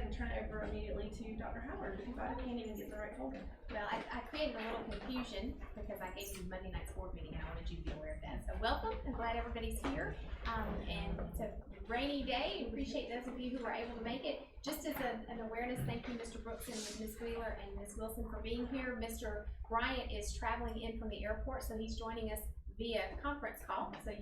and turn it over immediately to Dr. Howard, because I can't even get the right folder. Well, I created a little confusion because I gave you Monday night's board meeting and I wanted you to be aware of that. So welcome, I'm glad everybody's here. And it's a rainy day. Appreciate those of you who were able to make it. Just as an awareness, thank you Mr. Brooks and Ms. Wheeler and Ms. Wilson for being here. Mr. Bryant is traveling in from the airport, so he's joining us via conference call. So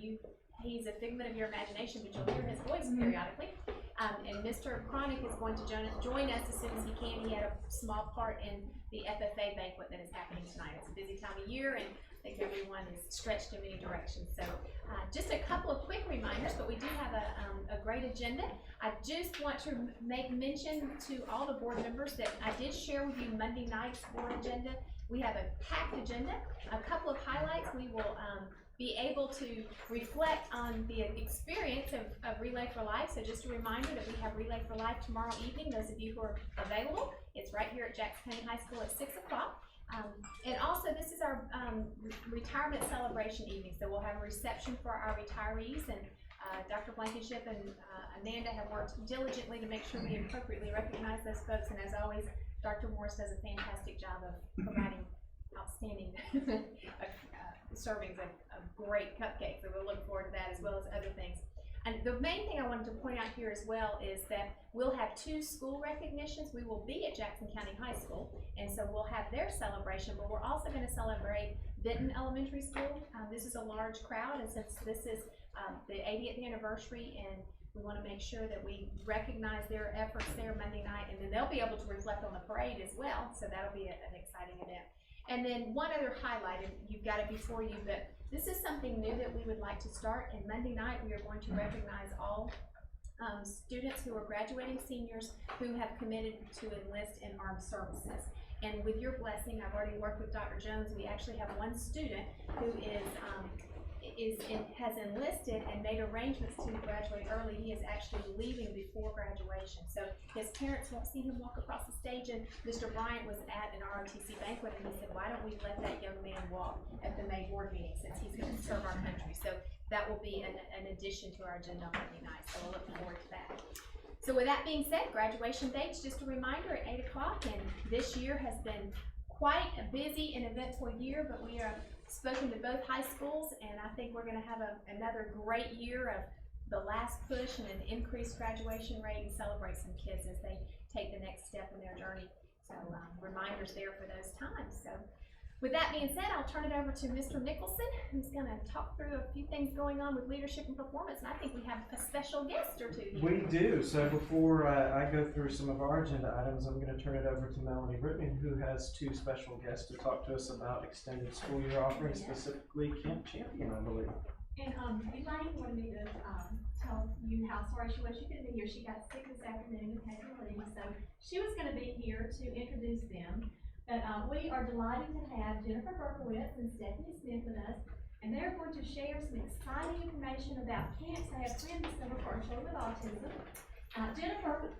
he's a figment of your imagination, but you'll hear his voice periodically. And Mr. Cronick is going to join us as soon as he can. He had a small part in the FFA banquet that is happening tonight. It's a busy time of year, and I think everyone is stretched in many directions. So just a couple of quick reminders, but we do have a great agenda. I just want to make mention to all the board members that I did share with you Monday night's board agenda. We have a packed agenda. A couple of highlights. We will be able to reflect on the experience of Relay for Life. So just a reminder that we have Relay for Life tomorrow evening. Those of you who are available, it's right here at Jackson County High School at 6 o'clock. And also this is our retirement celebration evening. So we'll have a reception for our retirees, and Dr. Blankenship and Amanda have worked diligently to make sure we appropriately recognize those folks. And as always, Dr. Morris does a fantastic job of providing outstanding servings of great cupcakes, so we'll look forward to that as well as other things. And the main thing I wanted to point out here as well is that we'll have 2 school recognitions. We will be at Jackson County High School, and so we'll have their celebration, but we're also going to celebrate Benton Elementary School. This is a large crowd, and since this is the 80th anniversary, and we want to make sure that we recognize their efforts there Monday night, and then they'll be able to reflect on the parade as well, so that'll be an exciting event. And then one other highlight, and you've got it before you, but this is something new that we would like to start. And Monday night we are going to recognize all students who are graduating seniors who have committed to enlist in armed services. And with your blessing, I've already worked with Dr. Jones. We actually have one student who has enlisted and made arrangements to graduate early. He is actually leaving before graduation. So his parents won't see him walk across the stage, and Mr. Bryant was at an ROTC banquet, and he said, why don't we let that young man walk at the May board meeting since he's going to serve our country? So that will be an addition to our agenda on Monday night, so we'll look forward to that. So with that being said, graduation dates, just a reminder, at 8 o'clock, and this year has been quite a busy and eventful year, but we are spoken to both high schools, and I think we're going to have another great year of the last push and an increased graduation rate, and celebrate some kids as they take the next step in their journey. So reminders there for those times. So with that being said, I'll turn it over to Mr. Nicholson, who's going to talk through a few things going on with leadership and performance, and I think we have a special guest or two here. We do. So before I go through some of our agenda items, I'm going to turn it over to Melanie Brittman, who has 2 special guests to talk to us about extended school year offerings, specifically Camp Champion, I believe. And Elaine wanted me to tell you how sorry she was she couldn't be here. She got sick this afternoon and had to leave, so she was going to be here to introduce them. But we are delighted to have Jennifer Berkowitz and Stephanie Smith with us, and they're going to share some exciting information about camps they have planned this summer for our children with autism. Jennifer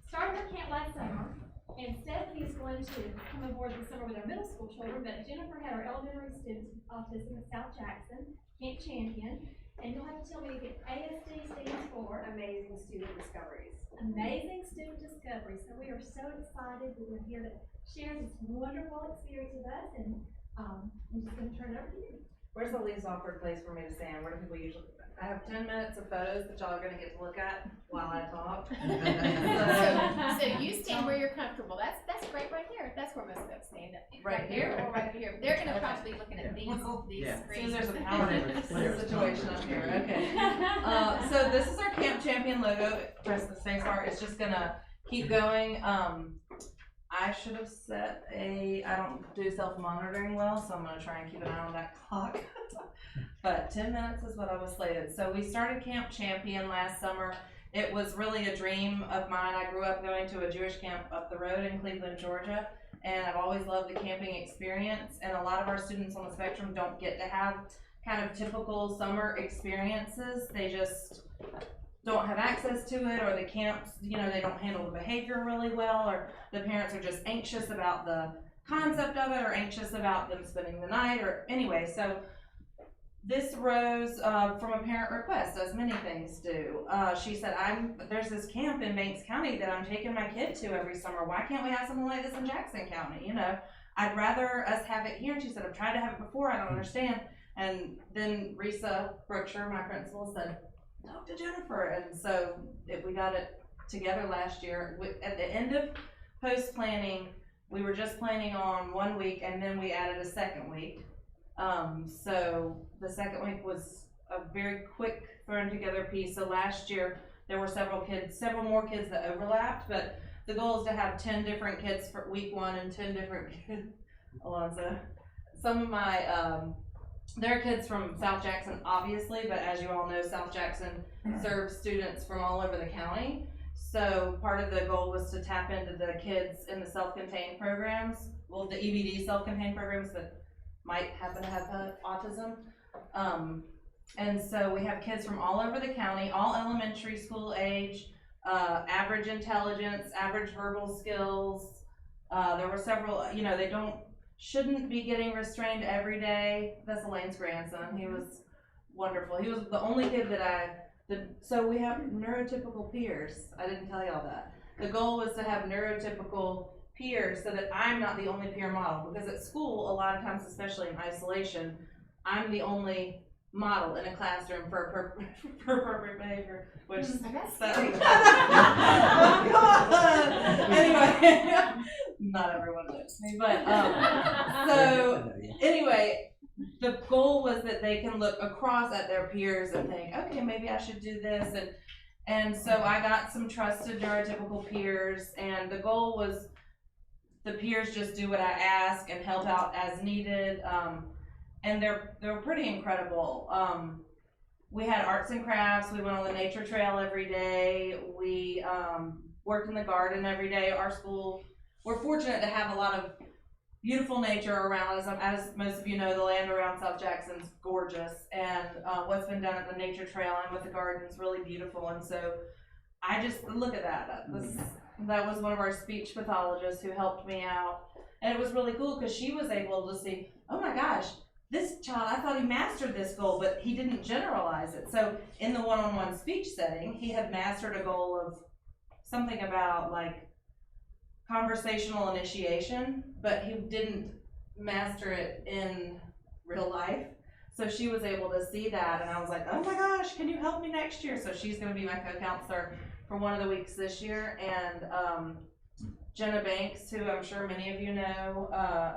started her camp last summer, and Stephanie is going to come aboard this summer with our middle school children, but Jennifer had our elementary students with autism at South Jackson, Camp Champion, and you'll have to tell me again, ASD stands for Amazing Student Discoveries. Amazing Student Discoveries. So we are so excited that we're here to share this wonderful experience with us, and I'm just going to turn it over to you. Where's the least awkward place for me to stand? Where do people usually? I have 10 minutes of photos that y'all are going to get to look at while I talk. So you stand where you're comfortable. That's great right there. That's where most folks stand up. Right here or right over here. They're going to probably be looking at these screens. There's a power situation up here. Okay. So this is our Camp Champion logo. Press the space bar. It's just going to keep going. I should have set I don't do self-monitoring well, so I'm going to try and keep an eye on that clock. But 10 minutes is what I was slated. So we started Camp Champion last summer. It was really a dream of mine. I grew up going to a Jewish camp up the road in Cleveland, Georgia, and I've always loved the camping experience. And a lot of our students on the spectrum don't get to have kind of typical summer experiences. They just don't have access to it, or the camps, they don't handle the behavior really well, or the parents are just anxious about the concept of it, or anxious about them spending the night, or anyway. So this rose from a parent request, as many things do. She said, there's this camp in Banks County that I'm taking my kid to every summer. Why can't we have something like this in Jackson County? You know, I'd rather us have it here. And she said, I've tried to have it before, I don't understand. And then Risa Brookshire, my principal, said, talk to Jennifer. And so we got it together last year. At the end of post-planning, we were just planning on 1 week, and then we added a second week. So the second week was a very quick thrown together piece. So last year there were several more kids that overlapped, but the goal is to have 10 different kids for week 1 and 10 different kids. Alonzo, some of my, there are kids from South Jackson, obviously, but as you all know, South Jackson serves students from all over the county. So part of the goal was to tap into the kids in the self-contained programs, well, the EBD self-contained programs that might happen to have autism. And so we have kids from all over the county, all elementary school age, average intelligence, average verbal skills. There were several, you know, shouldn't be getting restrained every day. That's Elaine's grandson. He was wonderful. He was the only kid so we have neurotypical peers. I didn't tell y'all that. The goal was to have neurotypical peers so that I'm not the only peer model, because at school, a lot of times, especially in isolation, I'm the only model in a classroom for appropriate behavior, which That's so, scary. oh God. Anyway, not everyone knows me, but so anyway, the goal was that they can look across at their peers and think, okay, maybe I should do this, and so I got some trusted neurotypical peers, and the goal was the peers just do what I ask and help out as needed, and they're pretty incredible. We had arts and crafts. We went on the nature trail every day. We worked in the garden every day. Our school, we're fortunate to have a lot of beautiful nature around us. As most of you know, the land around South Jackson's gorgeous, and what's been done at the nature trail and with the garden is really beautiful. And so I just look at that. That was one of our speech pathologists who helped me out, and it was really cool because she was able to see, oh my gosh, this child, I thought he mastered this goal, but he didn't generalize it. So in the one-on-one speech setting, he had mastered a goal of something about like conversational initiation, but he didn't master it in real life. So she was able to see that, and I was like, oh my gosh, can you help me next year? So she's going to be my co-counselor for one of the weeks this year, and Jenna Banks, who I'm sure many of you know,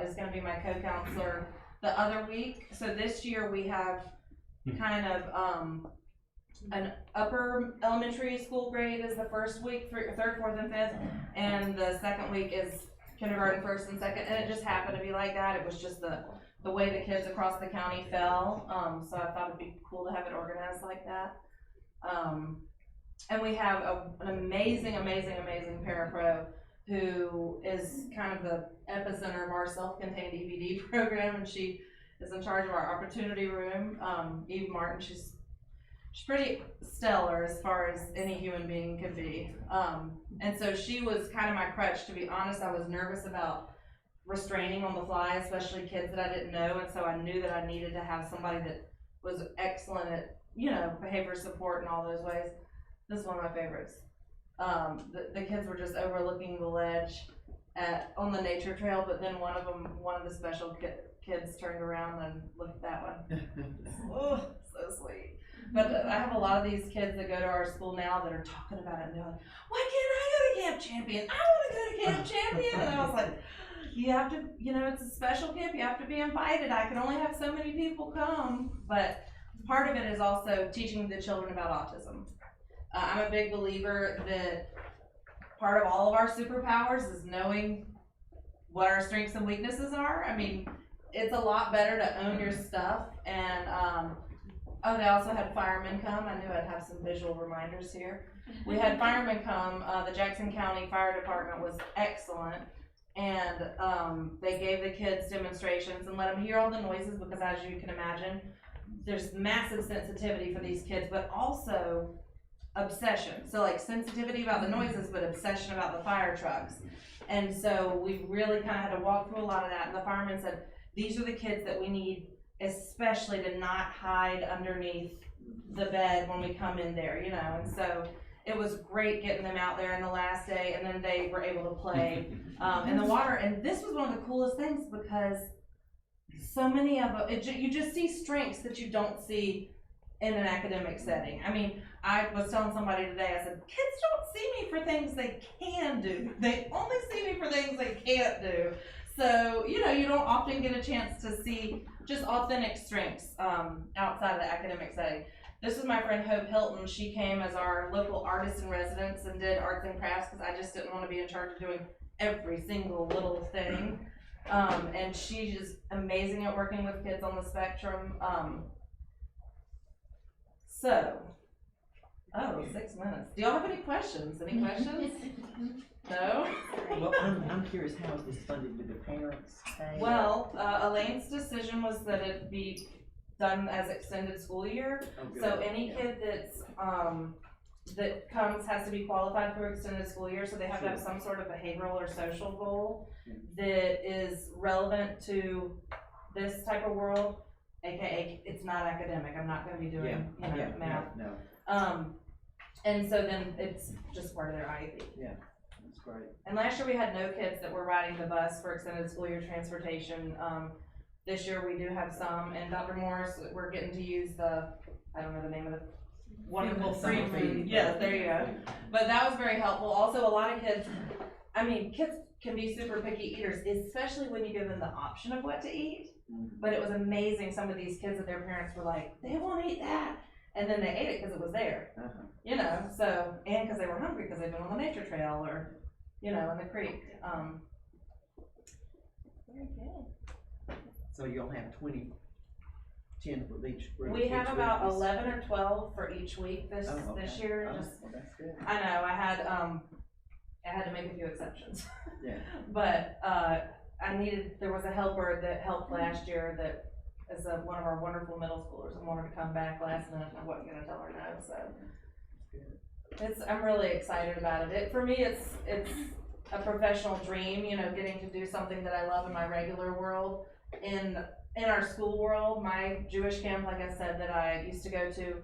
is going to be my co-counselor the other week. So this year we have kind of an upper elementary school grade is the first week, third, fourth, and fifth, and the second week is kindergarten, first and second, and it just happened to be like that. It was just the way the kids across the county fell, so I thought it'd be cool to have it organized like that. And we have an amazing parapro who is kind of the epicenter of our self-contained EBD program, and she is in charge of our opportunity room. Eve Martin, she's pretty stellar as far as any human being could be. And so she was kind of my crutch. To be honest, I was nervous about restraining on the fly, especially kids that I didn't know, and so I knew that I needed to have somebody that was excellent at, you know, behavior support and all those ways. This is one of my favorites. The kids were just overlooking the ledge on the nature trail, but then one of the special kids turned around and looked at that one. Oh, so sweet. But I have a lot of these kids that go to our school now that are talking about it, and they're like, why can't I go to Camp Champion? I want to go to Camp Champion. And I was like, you have to, you know, it's a special camp. You have to be invited. I can only have so many people come. But part of it is also teaching the children about autism. I'm a big believer that part of all of our superpowers is knowing what our strengths and weaknesses are. I mean, it's a lot better to own your stuff. And they also had firemen come. I knew I'd have some visual reminders here. We had firemen come. The Jackson County Fire Department was excellent, and they gave the kids demonstrations and let them hear all the noises, because as you can imagine, there's massive sensitivity for these kids, but also obsession. So like sensitivity about the noises, but obsession about the fire trucks. And so we really kind of had to walk through a lot of that, and the firemen said, these are the kids that we need especially to not hide underneath the bed when we come in there, you know, and so it was great getting them out there in the last day, and then they were able to play in the water. And this was one of the coolest things because so many of them, you just see strengths that you don't see in an academic setting. I mean, I was telling somebody today, I said, kids don't see me for things they can do. They only see me for things they can't do. So, you know, you don't often get a chance to see just authentic strengths outside of the academic setting. This is my friend Hope Hilton. She came as our local artist in residence and did arts and crafts because I just didn't want to be in charge of doing every single little thing. And she's just amazing at working with kids on the spectrum. 6 minutes. Do y'all have any questions? Any questions? No? Well, I'm curious, how is this funded? Do the parents pay? Well, Elaine's decision was that it be done as extended school year. Oh, good. So any kid that's, that comes has to be qualified for extended school year, so they have to have some sort of behavioral or social goal that is relevant to this type of world, aka it's not academic. I'm not gonna be doing, math. No. And so then it's just part of their IEP. That's great. And last year we had no kids that were riding the bus for extended school year transportation. This year we do have some, and Dr. Morris, we're getting to use I don't know the name of the wonderful free food. Yes, there you go. But that was very helpful. Also, a lot of kids, kids can be super picky eaters, especially when you give them the option of what to eat. But it was amazing, some of these kids that their parents were like, they won't eat that. And then they ate it because it was there, you know, so, and because they were hungry because they've been on the nature trail or, you know, in the creek. Very good. So you'll have 10 for each group? We have each about week? 11 or 12 for each week this year. Oh, Just, well, that's good. I know, I had to make a few exceptions. Yeah. But, there was a helper that helped last year that is one of our wonderful middle schoolers and wanted to come back last minute, and I wasn't gonna tell her no, so. I'm really excited about it. For me, it's a professional dream, you know, getting to do something that I love in my regular world. In our school world, my Jewish camp, like I said, that I used to go to,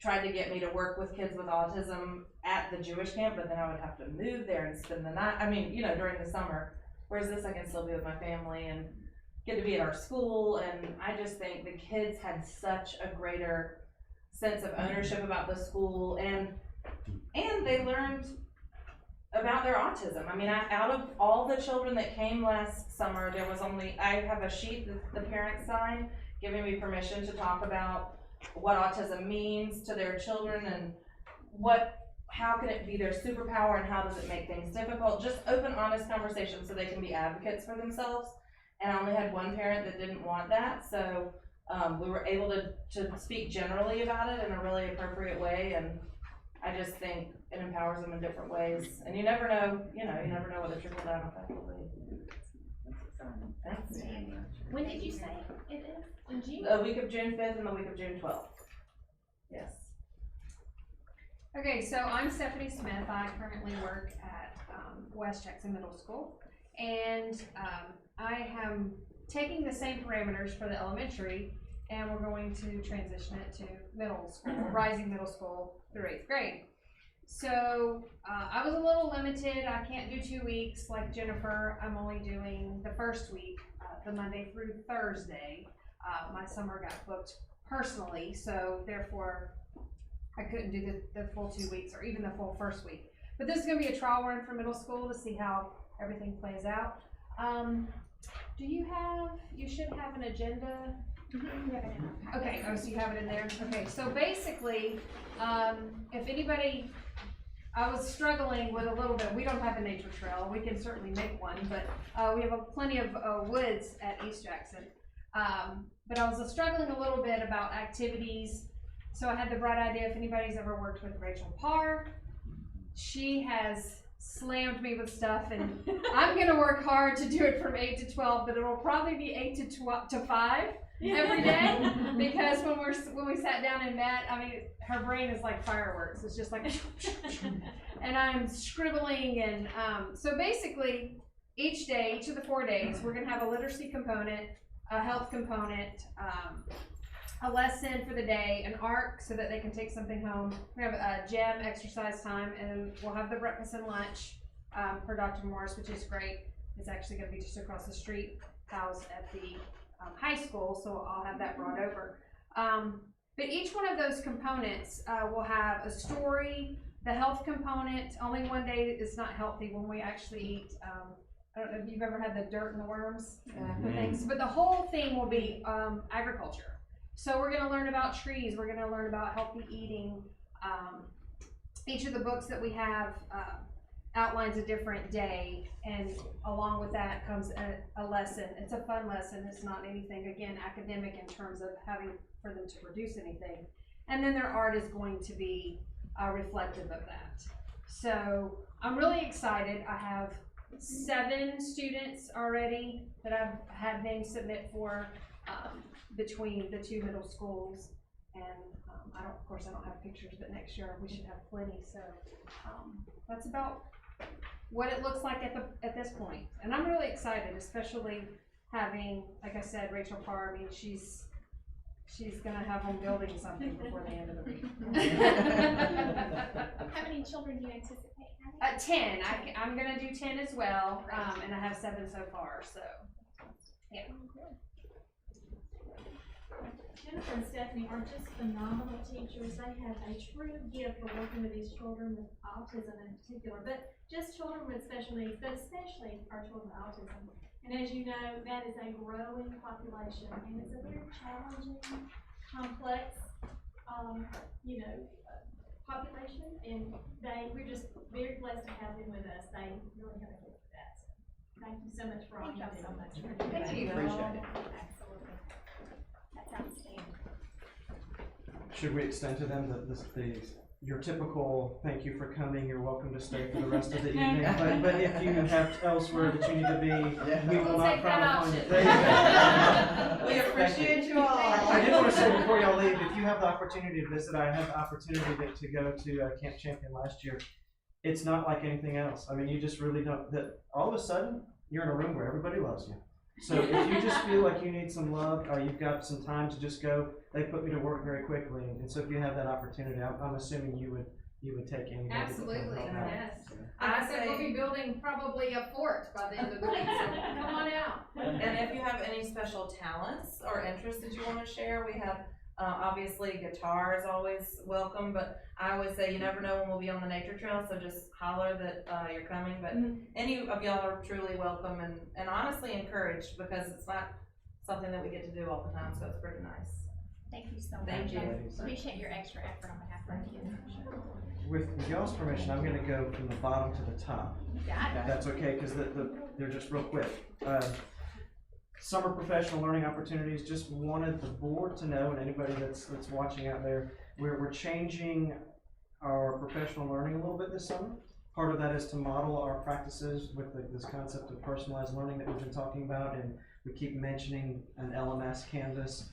tried to get me to work with kids with autism at the Jewish camp, but then I would have to move there and spend the night, during the summer. Whereas this, I can still be with my family and get to be at our school, and I just think the kids had such a greater sense of ownership about the school, and they learned about their autism. Out of all the children that came last summer, I have a sheet that the parents signed giving me permission to talk about what autism means to their children and how can it be their superpower and how does it make things difficult. Just open, honest conversations so they can be advocates for themselves. And I only had one parent that didn't want that, so we were able to speak generally about it in a really appropriate way, and I just think it empowers them in different ways. And you never know what the trickle down effect will be. That's exciting. When did you say it is? In June? The week of June 5th and the week of June 12th. Yes. Okay, so I'm Stephanie Smith. I currently work at West Jackson Middle School, and I am taking the same parameters for the elementary, and we're going to transition it to middle school, rising middle school through 8th grade. So I was a little limited. I can't do 2 weeks like Jennifer. I'm only doing the first week, the Monday through Thursday. My summer got booked personally, so therefore I couldn't do the full 2 weeks or even the full first week. But this is going to be a trial run for middle school to see how everything plays out. You should have an agenda. Okay, so you have it in there. Okay, so basically, if anybody, I was struggling with a little bit, we don't have a nature trail, we can certainly make one, but we have plenty of woods at East Jackson. But I was struggling a little bit about activities, so I had the bright idea, if anybody's ever worked with Rachel Parr, she has slammed me with stuff, and I'm gonna work hard to do it from 8 to 12, but it'll probably be 8 to 5 every day, because when we sat down and met, her brain is like fireworks. It's just like, and I'm scribbling, and so basically each day, each of the 4 days, we're gonna have a literacy component. a health component, a lesson for the day, an ARC so that they can take something home. We have a gym exercise time, and we'll have the breakfast and lunch for Dr. Morris, which is great. It's actually going to be just across the street, housed at the high school, so I'll have that brought over. But each one of those components will have a story. The health component, only one day is not healthy when we actually eat. I don't know if you've ever had the dirt and the worms things, but the whole thing will be agriculture. So we're gonna learn about trees, we're gonna learn about healthy eating. Each of the books that we have outlines a different day, and along with that comes a lesson. It's a fun lesson, it's not anything, again, academic in terms of having for them to produce anything. And then their art is going to be reflective of that. So I'm really excited. I have 7 students already that I've had names submit for between the 2 middle schools, and of course I don't have pictures, but next year we should have plenty. So that's about what it looks like at this point, and I'm really excited, especially having, like I said, Rachel Parr. I mean, she's gonna have them building something before the end of the week. How many children do you anticipate having? 10. I'm gonna do 10 as well, and I have 7 so far. So, yeah. Jennifer and Stephanie are just phenomenal teachers. They have a true gift for working with these children with autism in particular, but just children with special needs, but especially our children with autism. And as you know, that is a growing population, and it's a very challenging, complex, population, and we're just very blessed to have them with us. They really have a gift for that. So thank you so much for all you do. so much. Thank you. Appreciate it. Absolutely. That's outstanding. Should we extend to them your typical "thank you for coming, you're welcome to stay for the rest of the evening"? But if you have elsewhere that you need to be, we will We'll not take that frown upon you. option. There you go. We appreciate you all. I did want to say before y'all leave, if you have the opportunity to visit, I had the opportunity to go to Camp Champion last year. It's not like anything else. I mean, you just really don't. That all of a sudden you're in a room where everybody loves you. So if you just feel like you need some love, or you've got some time to just go, they put me to work very quickly. And so if you have that opportunity, I'm assuming you would take anybody. Absolutely, to come help out. yes. So. I said we'll be building probably a fort by the end of the week, so come on out. And if you have any special talents or interests that you want to share, we have obviously guitar is always welcome, but I always say you never know when we'll be on the nature trail, so just holler that you're coming. But any of y'all are truly welcome and honestly encouraged, because it's not something that we get to do all the time, so it's pretty nice. Thank you so much. Thank you. I appreciate your extra effort on behalf of our kids. With y'all's permission, I'm going to go from the bottom to the top. Got it. If that's okay, because they're just real quick. Summer professional learning opportunities, just wanted the board to know, and anybody that's watching out there, we're changing our professional learning a little bit this summer. Part of that is to model our practices with this concept of personalized learning that we've been talking about, and we keep mentioning an LMS Canvas.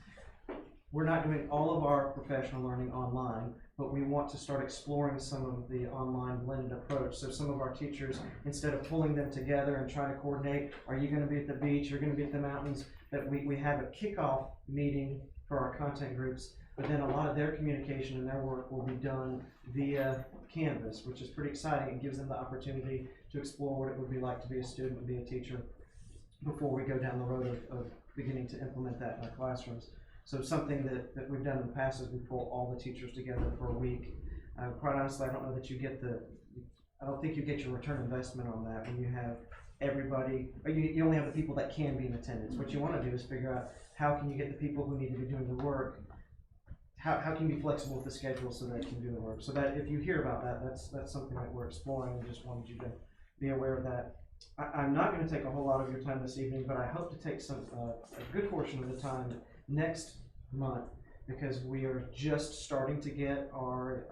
We're not doing all of our professional learning online, but we want to start exploring some of the online blended approach. So some of our teachers, instead of pulling them together and trying to coordinate, are you going to be at the beach, you're going to be at the mountains, that we have a kickoff meeting for our content groups, but then a lot of their communication and their work will be done via Canvas, which is pretty exciting. It gives them the opportunity to explore what it would be like to be a student and be a teacher before we go down the road of beginning to implement that in our classrooms. So something that we've done in the past is we pull all the teachers together for a week. Quite honestly, I don't know that I don't think you get your return investment on that when you have everybody, or you only have the people that can be in attendance. What you want to do is figure out how can you get the people who need to be doing the work, how can you be flexible with the schedule so that they can do the work. So that if you hear about that, that's something that we're exploring, and just wanted you to be aware of that. I'm not going to take a whole lot of your time this evening, but I hope to take a good portion of the time next month, because we are just starting to get our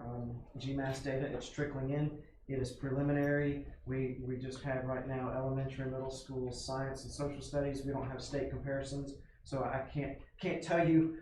GMAS data. It's trickling in. It is preliminary. We just have right now elementary, middle school science and social studies. We don't have state comparisons, so I can't tell you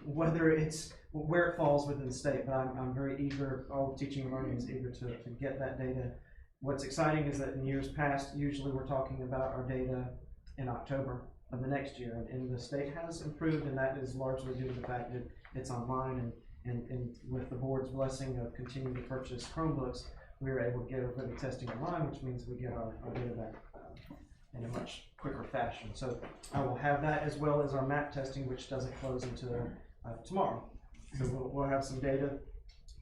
whether it's where it falls within the state. But I'm very eager. All of teaching and learning is eager to get that data. What's exciting is that in years past, usually we're talking about our data in October. of the next year. And the state has improved, and that is largely due to the fact that it's online, and with the board's blessing of continuing to purchase Chromebooks, we were able to get everybody testing online, which means we get our data back in a much quicker fashion. So I will have that, as well as our map testing, which doesn't close until tomorrow. So we'll have some data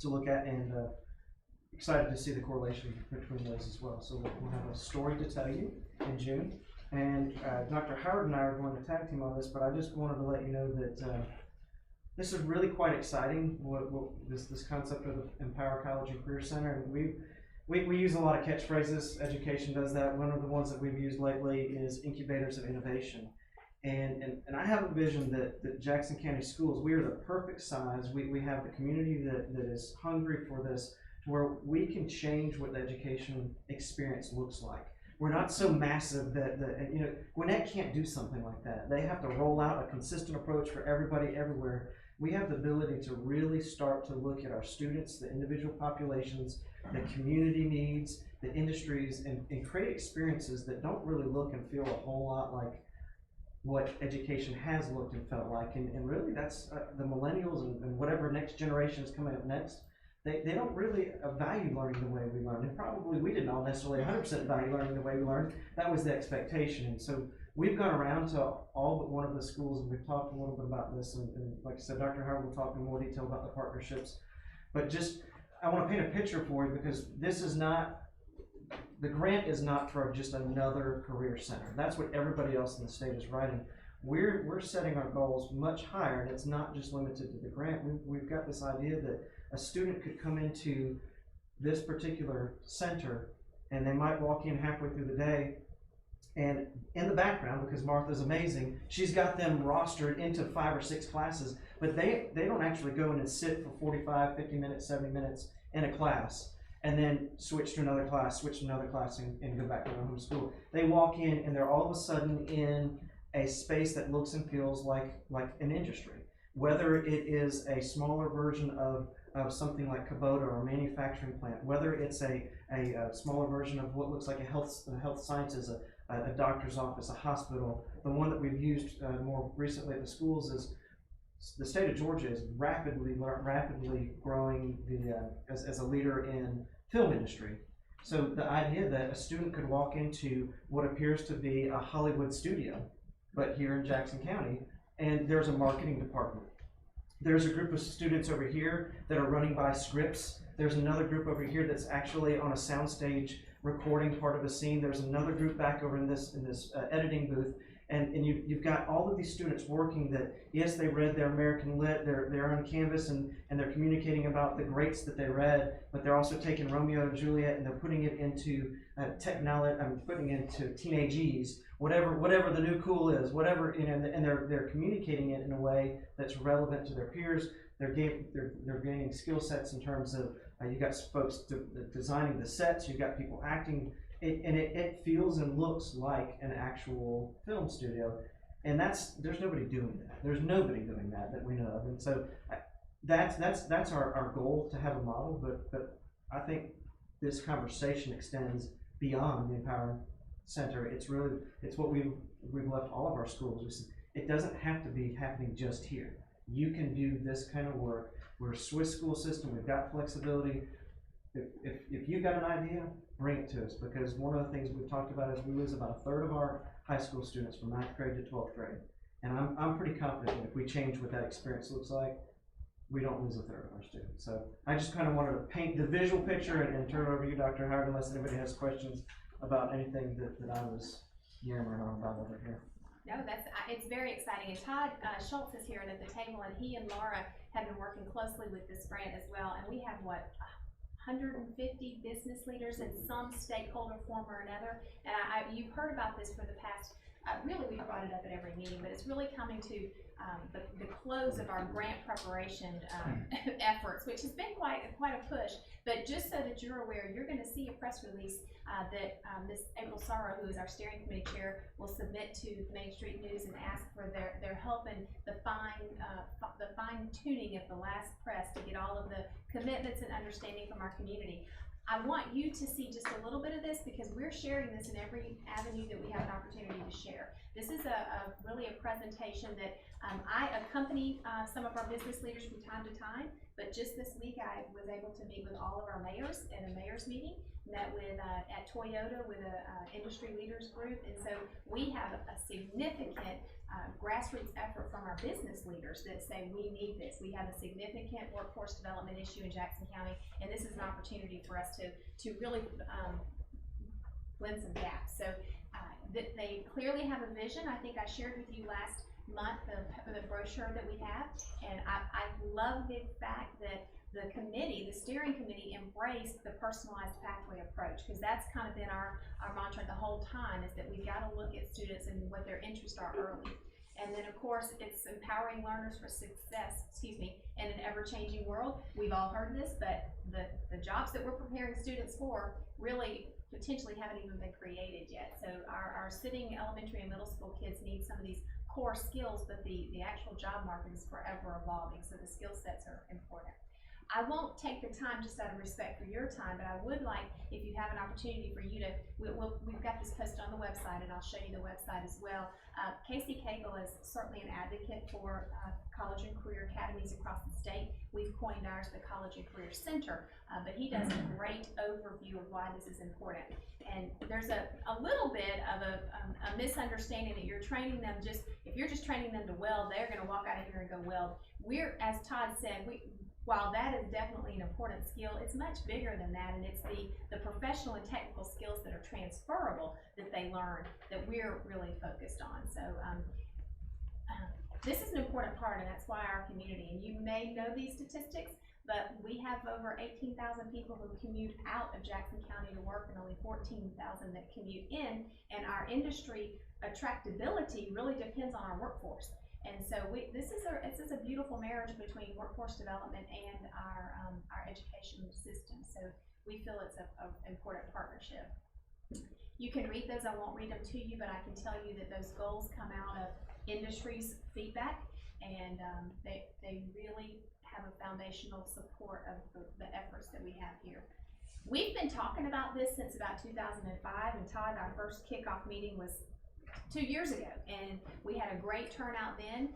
to look at, and excited to see the correlation between those as well. So we'll have a story to tell you in June. And Dr. Howard and I are going to tag team on this, but I just wanted to let you know that this is really quite exciting, this concept of the Empower College and Career Center. And we use a lot of catchphrases. Education does that. One of the ones that we've used lately is Incubators of Innovation. And I have a vision that Jackson County Schools, we are the perfect size. We have the community that is hungry for this, to where we can change what the education experience looks like. We're not so massive that Gwinnett can't do something like that. They have to roll out a consistent approach for everybody everywhere. We have the ability to really start to look at our students, the individual populations, the community needs, the industries, and create experiences that don't really look and feel a whole lot like what education has looked and felt like. And really that's the millennials and whatever next generation is coming up next. They don't really value learning the way we learn, and probably we didn't all necessarily 100% value learning the way we learned. That was the expectation. And so we've gone around to all but one of the schools, and we've talked a little bit about this, and like I said, Dr. Howard will talk in more detail about the partnerships. But just, I want to paint a picture for you, because this is not, the grant is not for just another career center. That's what everybody else in the state is writing. We're setting our goals much higher, and it's not just limited to the grant. We've got this idea that a student could come into this particular center, and they might walk in halfway through the day, and in the background, because Martha's amazing, she's got them rostered into 5 or 6 classes, but they don't actually go in and sit for 45, 50 minutes, 70 minutes in a class, and then switch to another class, and go back to their home school. They walk in, and they're all of a sudden in a space that looks and feels like an industry. Whether it is a smaller version of something like Kubota or a manufacturing plant, whether it's a smaller version of what looks like a health sciences, a doctor's office, a hospital. The one that we've used more recently at the schools is the state of Georgia is rapidly growing as a leader in film industry. So the idea that a student could walk into what appears to be a Hollywood studio, but here in Jackson County, and there's a marketing department. There's a group of students over here that are running by scripts. There's another group over here that's actually on a soundstage recording part of a scene. There's another group back over in this editing booth. And you've got all of these students working that, yes, they read their American Lit, they're on Canvas, and they're communicating about the greats that they read, but they're also taking Romeo and Juliet and they're putting it into technology, putting it into teenagese, whatever the new cool is, whatever, and they're communicating it in a way that's relevant to their peers. They're gaining skill sets in terms of, you got folks designing the sets, you've got people acting, it feels and looks like an actual film studio, and there's nobody doing that. There's nobody doing that we know of, and so that's our goal, to have a model. But I think this conversation extends beyond the Empower Center. It's what we've left all of our schools. It doesn't have to be happening just here. You can do this kind of work. We're a Swiss school system. We've got flexibility. If you've got an idea, bring it to us, because one of the things we've talked about is we lose about 1/3 of our high school students from 9th grade to 12th grade. And I'm pretty confident that if we change what that experience looks like, we don't lose 1/3 of our students. So I just kind of wanted to paint the visual picture and turn it over to you, Dr. Howard, unless anybody has questions about anything that I was yammering on about over here. No, it's very exciting. And Todd Schultz is here at the table, and he and Laura have been working closely with this grant as well. And we have 150 business leaders in some stakeholder form or another. And you've heard about this for the past, really we brought it up at every meeting, but it's really coming to the close of our grant preparation efforts, which has been quite a push. But just so that you're aware, you're going to see a press release that Ms. April Sorrow, who is our steering committee chair, will submit to Main Street News and ask for their help in the fine tuning of the last press to get all of the commitments and understanding from our community. I want you to see just a little bit of this because we're sharing this in every avenue that we have an opportunity to share. This is really a presentation that I accompany some of our business leaders from time to time, but just this week I was able to meet with all of our mayors in a mayor's meeting, met with at Toyota with a industry leaders group, and so we have a significant grassroots effort from our business leaders that say we need this. We have a significant workforce development issue in Jackson County, and this is an opportunity for us to really blend some gaps. So they clearly have a vision. I think I shared with you last month the brochure that we have, and I love the fact that the committee, the steering committee, embraced the personalized pathway approach, because that's kind of been our mantra the whole time, is that we've got to look at students and what their interests are early. And then of course, it's empowering learners for success, in an ever-changing world. We've all heard this, but the jobs that we're preparing students for really potentially haven't even been created yet. So our sitting elementary and middle school kids need some of these core skills, but the actual job market is forever evolving, so the skill sets are important. I won't take the time, just out of respect for your time, but I would like, if you have an opportunity for you to, we've got this posted on the website, and I'll show you the website as well. Casey Cagle is certainly an advocate for college and career academies across the state. We've coined ours the College and Career Center, but he does a great overview of why this is important. And there's a little bit of a misunderstanding that you're training them if you're just training them to weld, they're gonna walk out of here and go weld. As Todd said, while that is definitely an important skill, it's much bigger than that, and it's the professional and technical skills that are transferable that they learn that we're really focused on. So this is an important part, and that's why our community, and you may know these statistics, but we have over 18,000 people who commute out of Jackson County to work and only 14,000 that commute in, and our industry attractability really depends on our workforce. And so this is a beautiful marriage between workforce development and our education system. So we feel it's an important partnership. You can read those. I won't read them to you, but I can tell you that those goals come out of industry's feedback, and they really have a foundational support of the efforts that we have here. We've been talking about this since about 2005, and Todd, our first kickoff meeting was 2 years ago, and we had a great turnout then.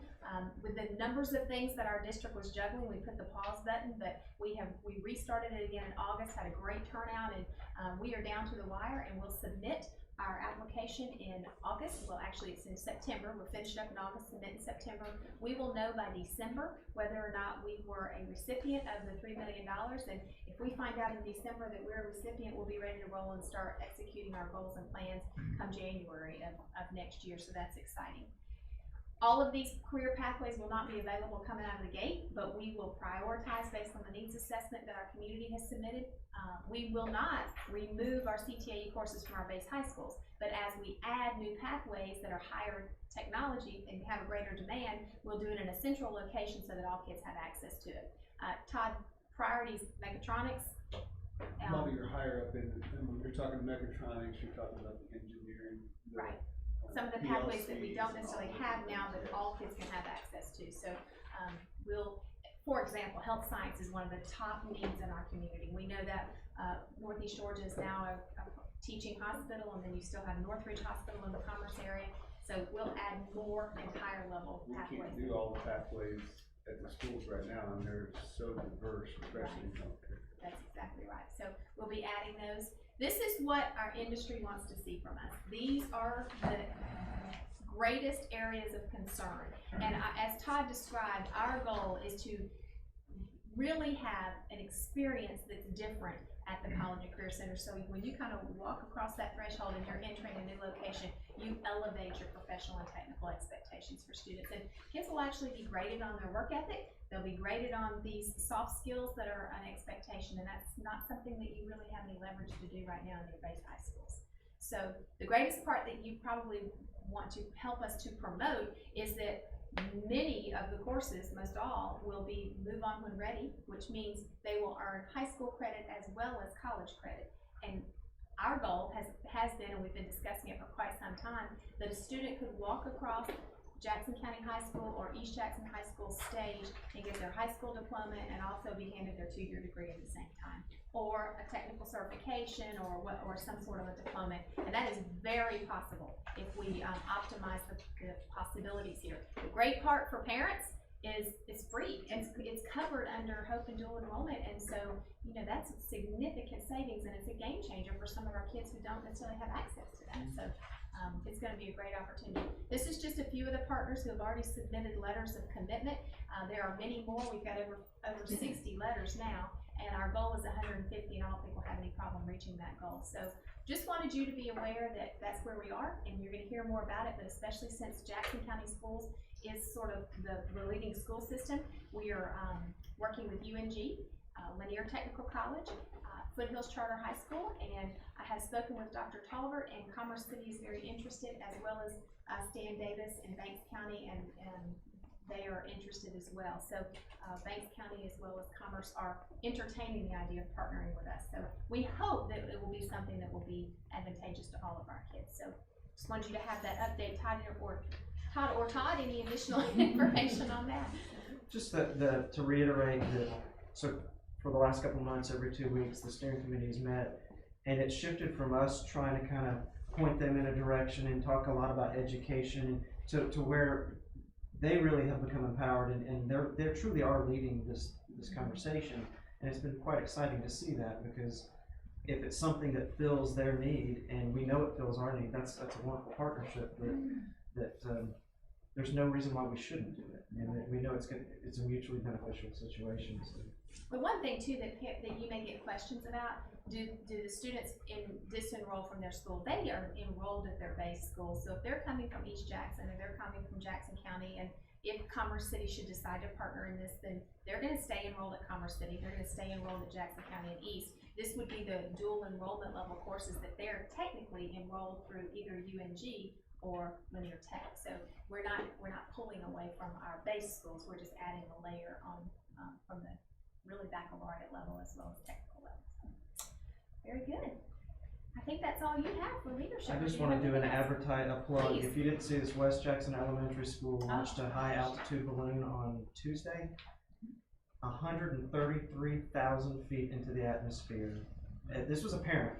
With the numbers of things that our district was juggling, we put the pause button, but we restarted it again in August, had a great turnout, and we are down to the wire, and we'll submit our application in August. Well, actually it's in September. We'll finish up in August, submit in September. We will know by December whether or not we were a recipient of the $3 million, and if we find out in December that we're a recipient, we'll be ready to roll and start executing our goals and plans come January of next year, so that's exciting. All of these career pathways will not be available coming out of the gate, but we will prioritize based on the needs assessment that our community has submitted. We will not remove our CTAE courses from our base high schools, but as we add new pathways that are higher technology and have a greater demand, we'll do it in a central location so that all kids have access to it. Todd, priorities, mechatronics. Bobby, you're higher up in when you're talking mechatronics, you're talking about the engineering. Right. Some of the pathways that we don't necessarily have now, but all kids can have access to. So for example, health science is one of the top needs in our community. We know that Northeast Georgia is now a teaching hospital, and then you still have Northridge Hospital in the Commerce area. So we'll add more and higher level pathways. We can't do all the pathways at the schools right now, and they're so diverse, especially in healthcare. That's exactly right. So we'll be adding those. This is what our industry wants to see from us. These are the greatest areas of concern. And as Todd described, our goal is to really have an experience that's different at the College and Career Center. So when you kind of walk across that threshold and you're entering a new location, you elevate your professional and technical expectations for students. And kids will actually be graded on their work ethic. They'll be graded on these soft skills that are an expectation, and that's not something that you really have any leverage to do right now in your base high schools. So the greatest part that you probably want to help us to promote is that many of the courses, most all, will be move on when ready, which means they will earn high school credit as well as college credit. And our goal has been, and we've been discussing it for quite some time, that a student could walk across Jackson County High School or East Jackson High School stage and get their high school diploma and also be handed their 2-year degree at the same time, or a technical certification or some sort of a diploma. And that is very possible if we optimize the possibilities here. The great part for parents is it's free. It's covered under Hope and dual enrollment, and so that's significant savings, and it's a game changer for some of our kids who don't necessarily have access to that. So it's going to be a great opportunity. This is just a few of the partners who have already submitted letters of commitment. There are many more. We've got over 60 letters now, and our goal is 150, and I don't think we'll have any problem reaching that goal. So just wanted you to be aware that that's where we are, and you're going to hear more about it, but especially since Jackson County Schools is sort of the leading school system, we are working with UNG, Lanier Technical College, Foothills Charter High School, and I have spoken with Dr. Tolbert, and Commerce City is very interested, as well as Stan Davis in Banks County, and they are interested as well. So Banks County as well as Commerce are entertaining the idea of partnering with us. So we hope that it will be something that will be advantageous to all of our kids. So just wanted you to have that update. Todd, any additional information on that? Just to reiterate that, so for the last couple of months, every 2 weeks, the steering committee's met, and it shifted from us trying to kind of point them in a direction and talk a lot about education to where they really have become empowered, and they truly are leading this conversation, and it's been quite exciting to see that, because if it's something that fills their need, and we know it fills our need, that's a wonderful partnership that there's no reason why we shouldn't do it, and we know it's a mutually beneficial situation. So. But one thing too that you may get questions about, do the students disenroll from their school? They are enrolled at their base school, so if they're coming from East Jackson or they're coming from Jackson County, and if Commerce City should decide to partner in this, then they're going to stay enrolled at Commerce City, they're going to stay enrolled at Jackson County and East. This would be the dual enrollment level courses that they're technically enrolled through either UNG or Lanier Tech. So we're not pulling away from our base schools, we're just adding a layer on from the really baccalaureate level as well as technical level. So, very good. I think that's all you have for leadership. I just want to do a plug. Please. If you didn't see this, West Jackson Elementary School launched a high altitude balloon on Tuesday, 133,000 feet into the atmosphere. This was a parent,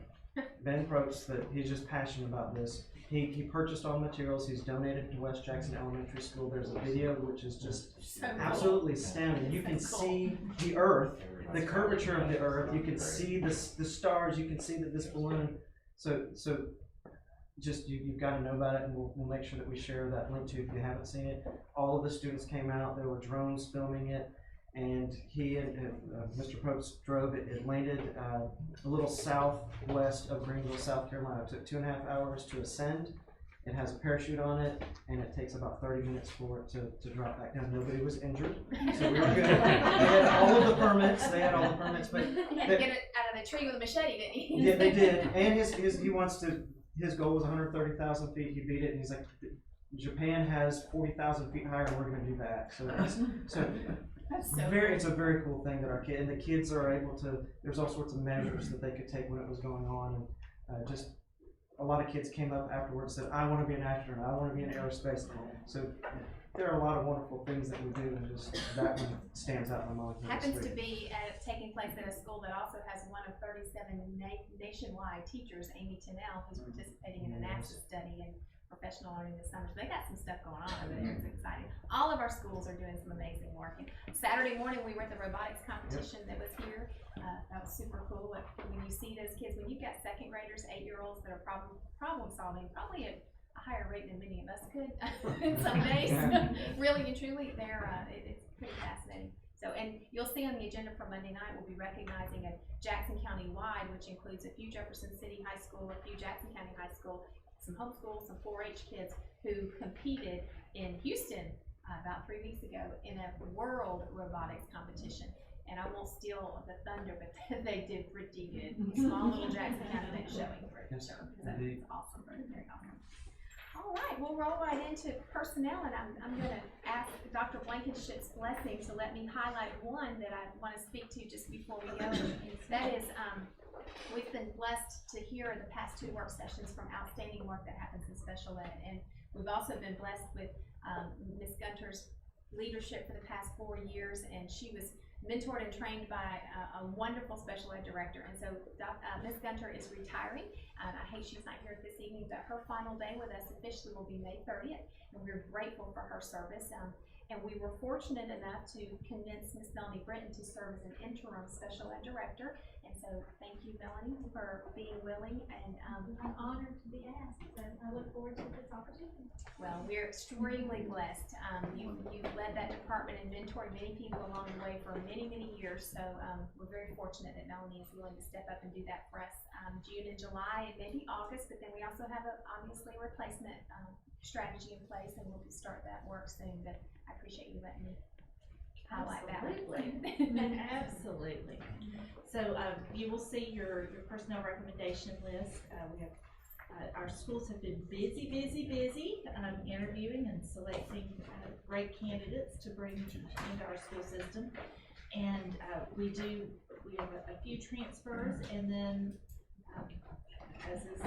Ben Probst, that he's just passionate about this. He purchased all the materials, he's donated to West Jackson Elementary School. There's a video which is just absolutely astounding. You can see the earth, the curvature of the earth, you can see the stars, you can see that this balloon, so just you've got to know about it, and we'll make sure that we share that link to you if you haven't seen it. All of the students came out, there were drones filming it, and he and Mr. Probst drove it. It landed a little southwest of Greenville, South Carolina. It took 2.5 hours to ascend. It has a parachute on it, and it takes about 30 minutes for it to drop back down. Nobody was injured, so we were good. They had all of the permits. But he had to get it out of the tree with a machete, didn't he? Yeah, they did. And he wants to. His goal was 130,000 feet. He beat it, and he's like, Japan has 40,000 feet higher, and we're going to do that. It's a very cool thing that the kids are able to. There's all sorts of measures that they could take when it was going on, and just a lot of kids came up afterwards and said, "I want to be an astronaut. I want to be in aerospace." So there are a lot of wonderful things that we do, and just that one stands out in my mind. Happens to be taking place at a school that also has one of 37 nationwide teachers, Amy Tennell, who's participating in a NASA study in professional learning this summer. So they got some stuff going on over there. It's exciting. All of our schools are doing some amazing work. And Saturday morning we were at the Robotics Competition that was here. That was super cool. When you see those kids, when you've got second graders, 8-year-olds that are problem solving, probably at a higher rate than many of us could in some days. Really and truly, it's pretty fascinating. So, and you'll see on the agenda for Monday night, we'll be recognizing a Jackson County wide, which includes a few Jefferson City High School, a few Jackson County High School, some homeschool, some 4-H kids who competed in Houston about 3 weeks ago in a world robotics competition. And I won't steal the thunder, but they did pretty good. Small little Jackson County showing for sure. That was awesome, very awesome. All right, we'll roll right into personnel, and I'm going to ask Dr. Blankenship's blessing to let me highlight one that I want to speak to just before we go. That is, we've been blessed to hear in the past 2 work sessions from outstanding work that happens in special ed, and we've also been blessed with Ms. Gunter's leadership for the past 4 years, and she was mentored and trained by a wonderful special ed director. And so Ms. Gunter is retiring. I hate she's not here this evening, but her final day with us officially will be May 30th, and we're grateful for her service. And we were fortunate enough to convince Ms. Melanie Britton to serve as an interim special ed director. And so thank you, Melanie, for being willing, and I'm honored to be asked, so I look forward to this opportunity. well, we're extremely blessed. You've led that department and mentored many people along the way for many, many years. So we're very fortunate that Melanie is willing to step up and do that for us June and July and maybe August. But then we also have obviously a replacement strategy in place, and we'll start that work soon. But I appreciate you letting me highlight that one. Absolutely. So, you will see your personnel recommendation list. We have, our schools have been busy, interviewing and selecting, great candidates to bring into our school system. And, we have a few transfers, and then, as is,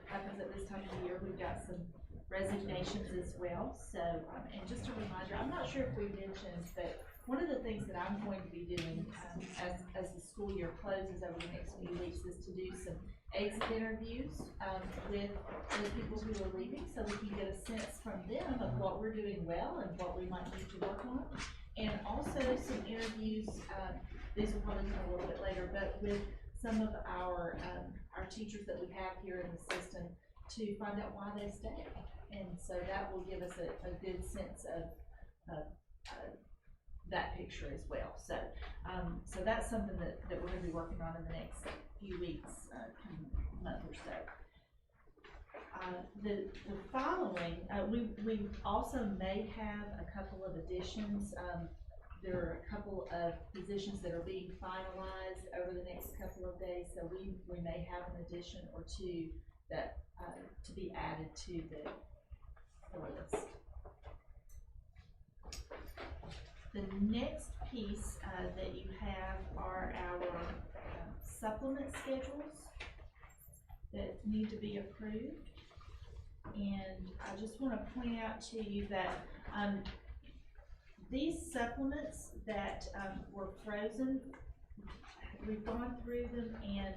happens at this time of the year, we've got some resignations as well. So, and just a reminder, I'm not sure if we mentioned, but one of the things that I'm going to be doing as the school year closes over the next few weeks is to do some exit interviews with the people who are leaving, so we can get a sense from them of what we're doing well and what we might need to work on. And also some interviews, these will probably come a little bit later, but with some of our teachers that we have here in the system to find out why they stay. And so that will give us a good sense of that picture as well. So, so that's something that we're going to be working on in the next few weeks, month or so. The following, we also may have a couple of additions. There are a couple of positions that are being finalized over the next couple of days, so we may have an addition or two that to be added to the list. The next piece that you have are our supplement schedules that need to be approved. And I just want to point out to you that these supplements that were frozen, we've gone through them, and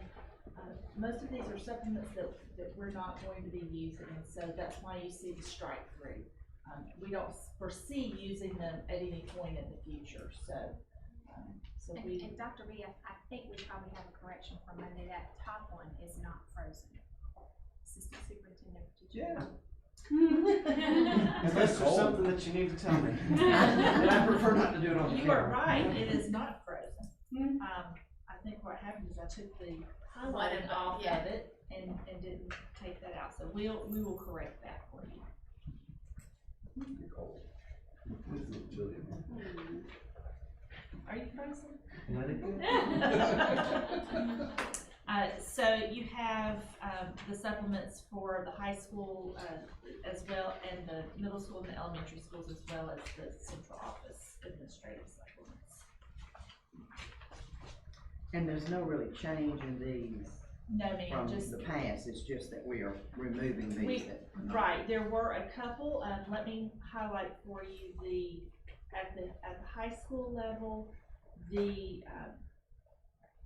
most of these are supplements that we're not going to be using, and so that's why you see the strike through. We don't foresee using them at any point in the future, so And Dr. B, I think we probably have a correction for Monday. That top one is not frozen. Assistant Superintendent for Teaching. Yeah. Unless there's something that you need to tell me. And I prefer not to do it on the camera. You are right, it is not frozen. I think what happened is I took the highlighting off of it and didn't take that out, so we will correct that for you. Are you frozen? Let it go. So you have the supplements for the high school as well, and the middle school and the elementary schools, as well as the central office administrative supplements. And there's no really change in these No, ma'am, from just the past, it's just that we are removing these. right. There were a couple. Let me highlight for you at the high school level, the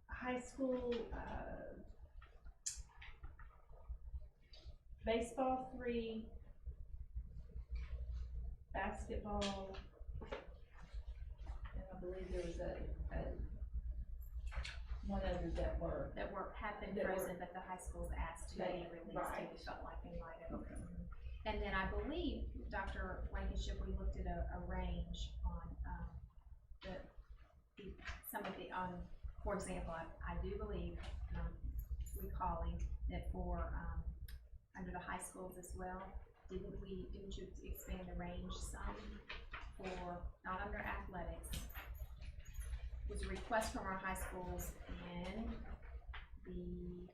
high school baseball 3, basketball, and I believe there was one other that have been frozen, but the high schools asked to be released, and we felt like in light of. Okay. And then I believe, Dr. Blankenship, we looked at a range on some of the, for example, I do believe, recalling that for, under the high schools as well, didn't you expand the range some for, not under athletics? It was a request from our high schools in the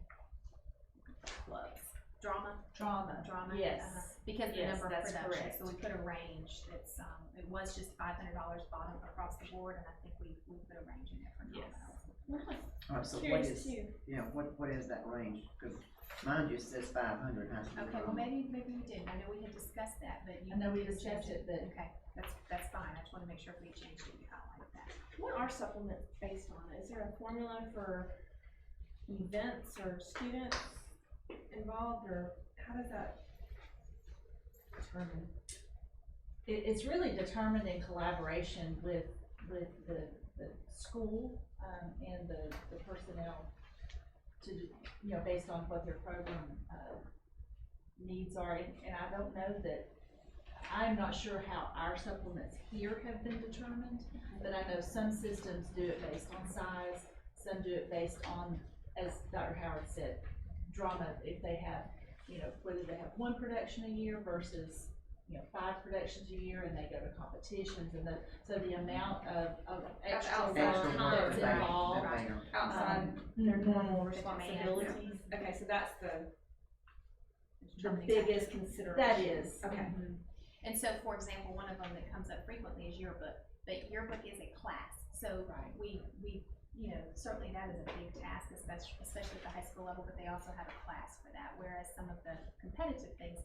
clubs, drama, yes. because the Yes, number of that's productions, correct. so we put a range that's, it was just $500 bottom across the board, and I think we put a range in there for Yes. Alright, so Curious too. what is that range? 'Cause Mine just says 500 high school. Okay, well, maybe you didn't, I know we had discussed that, but you. I know we didn't discussed change it, but Okay, that's fine, I just wanna make sure if we changed it, you highlight that. What are supplements based on? Is there a formula for events or students involved, or how does that determine? It's really determined in collaboration with the school, and the personnel to, based on what their program, needs are, and I don't know that, I'm not sure how our supplements here have been determined, but I know some systems do it based on size, some do it based on, as Dr. Howard said, drama, if they have, whether they have one production a year versus, 5 productions a year, and they go to competitions, and so the amount of extra outside work time, that's right, involved. Right. Outside their normal Mhm. responsibilities? Okay, so that's the Determining biggest factor. consideration. That is. Okay. Mhm. And so, for example, one of them that comes up frequently is yearbook, but yearbook is a class, so Right. we, certainly that is a big task, especially at the high school level, but they also have a class for that, whereas some of the competitive things they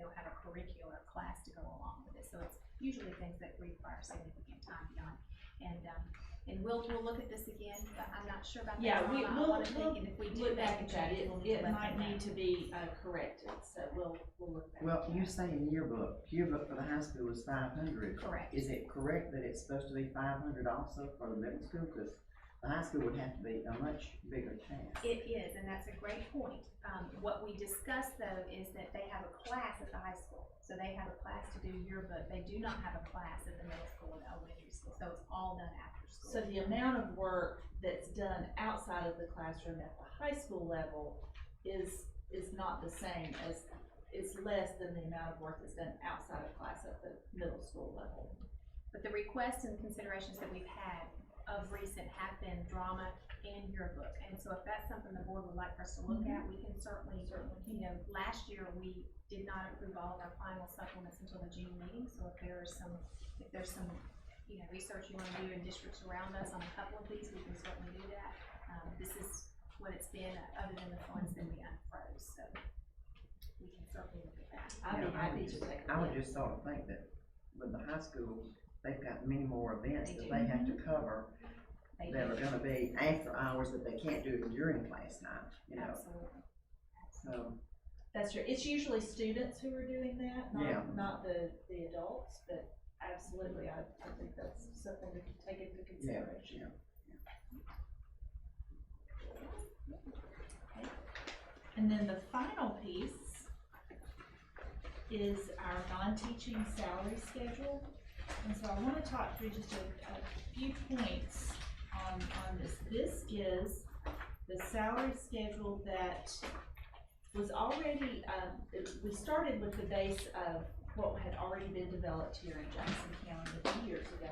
don't have a curricular class to go along with it, so it's usually things that require significant time beyond. And we'll look at this again, but I'm not sure about that Yeah, drama. I we'll wanna think, and if we do look make back a at that, change, we'll need to it let might them know. need to be, corrected, so we'll look back. Well, at you that. say in yearbook for the high school is 500. Correct. Is it correct that it's supposed to be 500 also for the middle school? Because the high school would have to be a much bigger task. It is, and that's a great point. What we discussed though is that they have a class at the high school, so they have a class to do yearbook. They do not have a class at the middle school and elementary school, so it's all done after school. So the amount of work that's done outside of the classroom at the high school level is not the same as, it's less than the amount of work that's done outside of class at the middle school level. But the requests and considerations that we've had of recent have been drama and yearbook. And so if that's something the board would like for us to look at, we can certainly, last year we did not approve all of our final supplements until the June meeting. So if there's some, research you wanna do in districts around us on a couple of these, we can certainly do that. This is what it's been, other than the funds that we unfroze, so we can certainly look at that. I'd be Yeah, happy to take a I would look. just sort of think that with the high school, they've got many more events They that do. they have to cover They that are do. gonna be after hours that they can't do during class time, Absolutely. So, That's true. It's usually students who are doing that, Yeah. not the adults, but absolutely, I think that's something to take into consideration. yeah. And then the final piece is our non-teaching salary schedule. And so I wanna talk through just a few points on this. This is the salary schedule that was already, we started with the base of what had already been developed here in Jackson County a few years ago.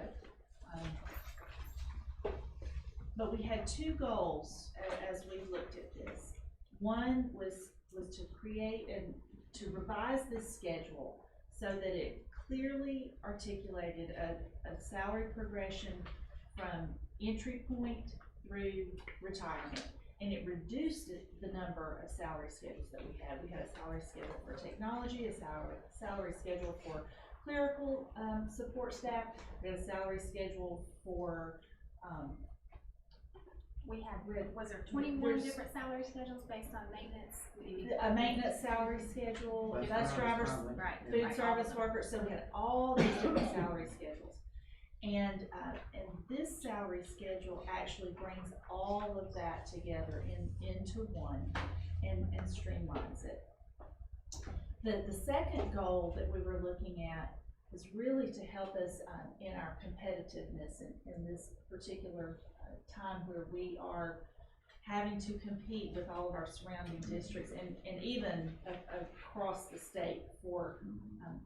But we had two goals as we looked at this. One was to create and to revise this schedule so that it clearly articulated a salary progression from entry point through retirement. And it reduced the number of salary schedules that we had. We had a salary schedule for technology, a salary schedule for clerical support staff. We had a salary schedule for Was there 21 there's- different salary schedules based on maintenance? a maintenance salary schedule, Bus bus drivers, probably. Right. food right, service all of them. workers, so we had all these different salary schedules. And this salary schedule actually brings all of that together into one and streamlines it. The second goal that we were looking at is really to help us in our competitiveness in this particular time where we are having to compete with all of our surrounding districts and even across the state for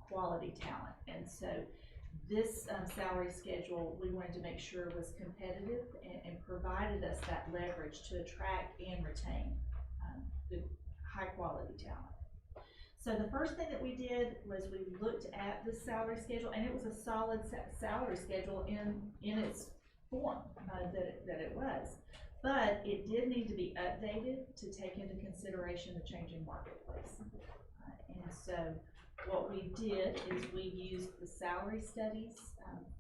quality talent. And so this salary schedule, we wanted to make sure was competitive and provided us that leverage to attract and retain the high quality talent. So the first thing that we did was we looked at the salary schedule, and it was a solid salary schedule in its form that it was. but it did need to be updated to take into consideration the changing marketplace. And so what we did is we used the salary studies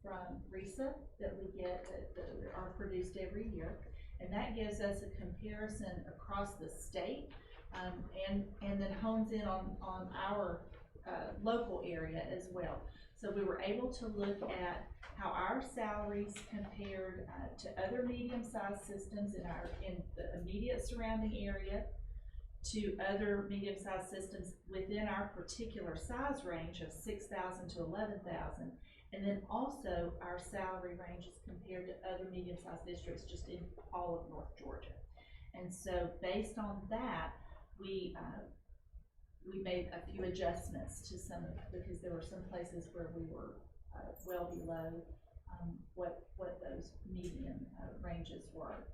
from RISA that we get, that are produced every year. And that gives us a comparison across the state, and then hones in on our local area as well. So we were able to look at how our salaries compared to other medium-sized systems in the immediate surrounding area, to other medium-sized systems within our particular size range of 6,000 to 11,000, and then also our salary ranges compared to other medium-sized districts just in all of North Georgia. And so based on that, we made a few adjustments to some of, because there were some places where we were well below what those median ranges were.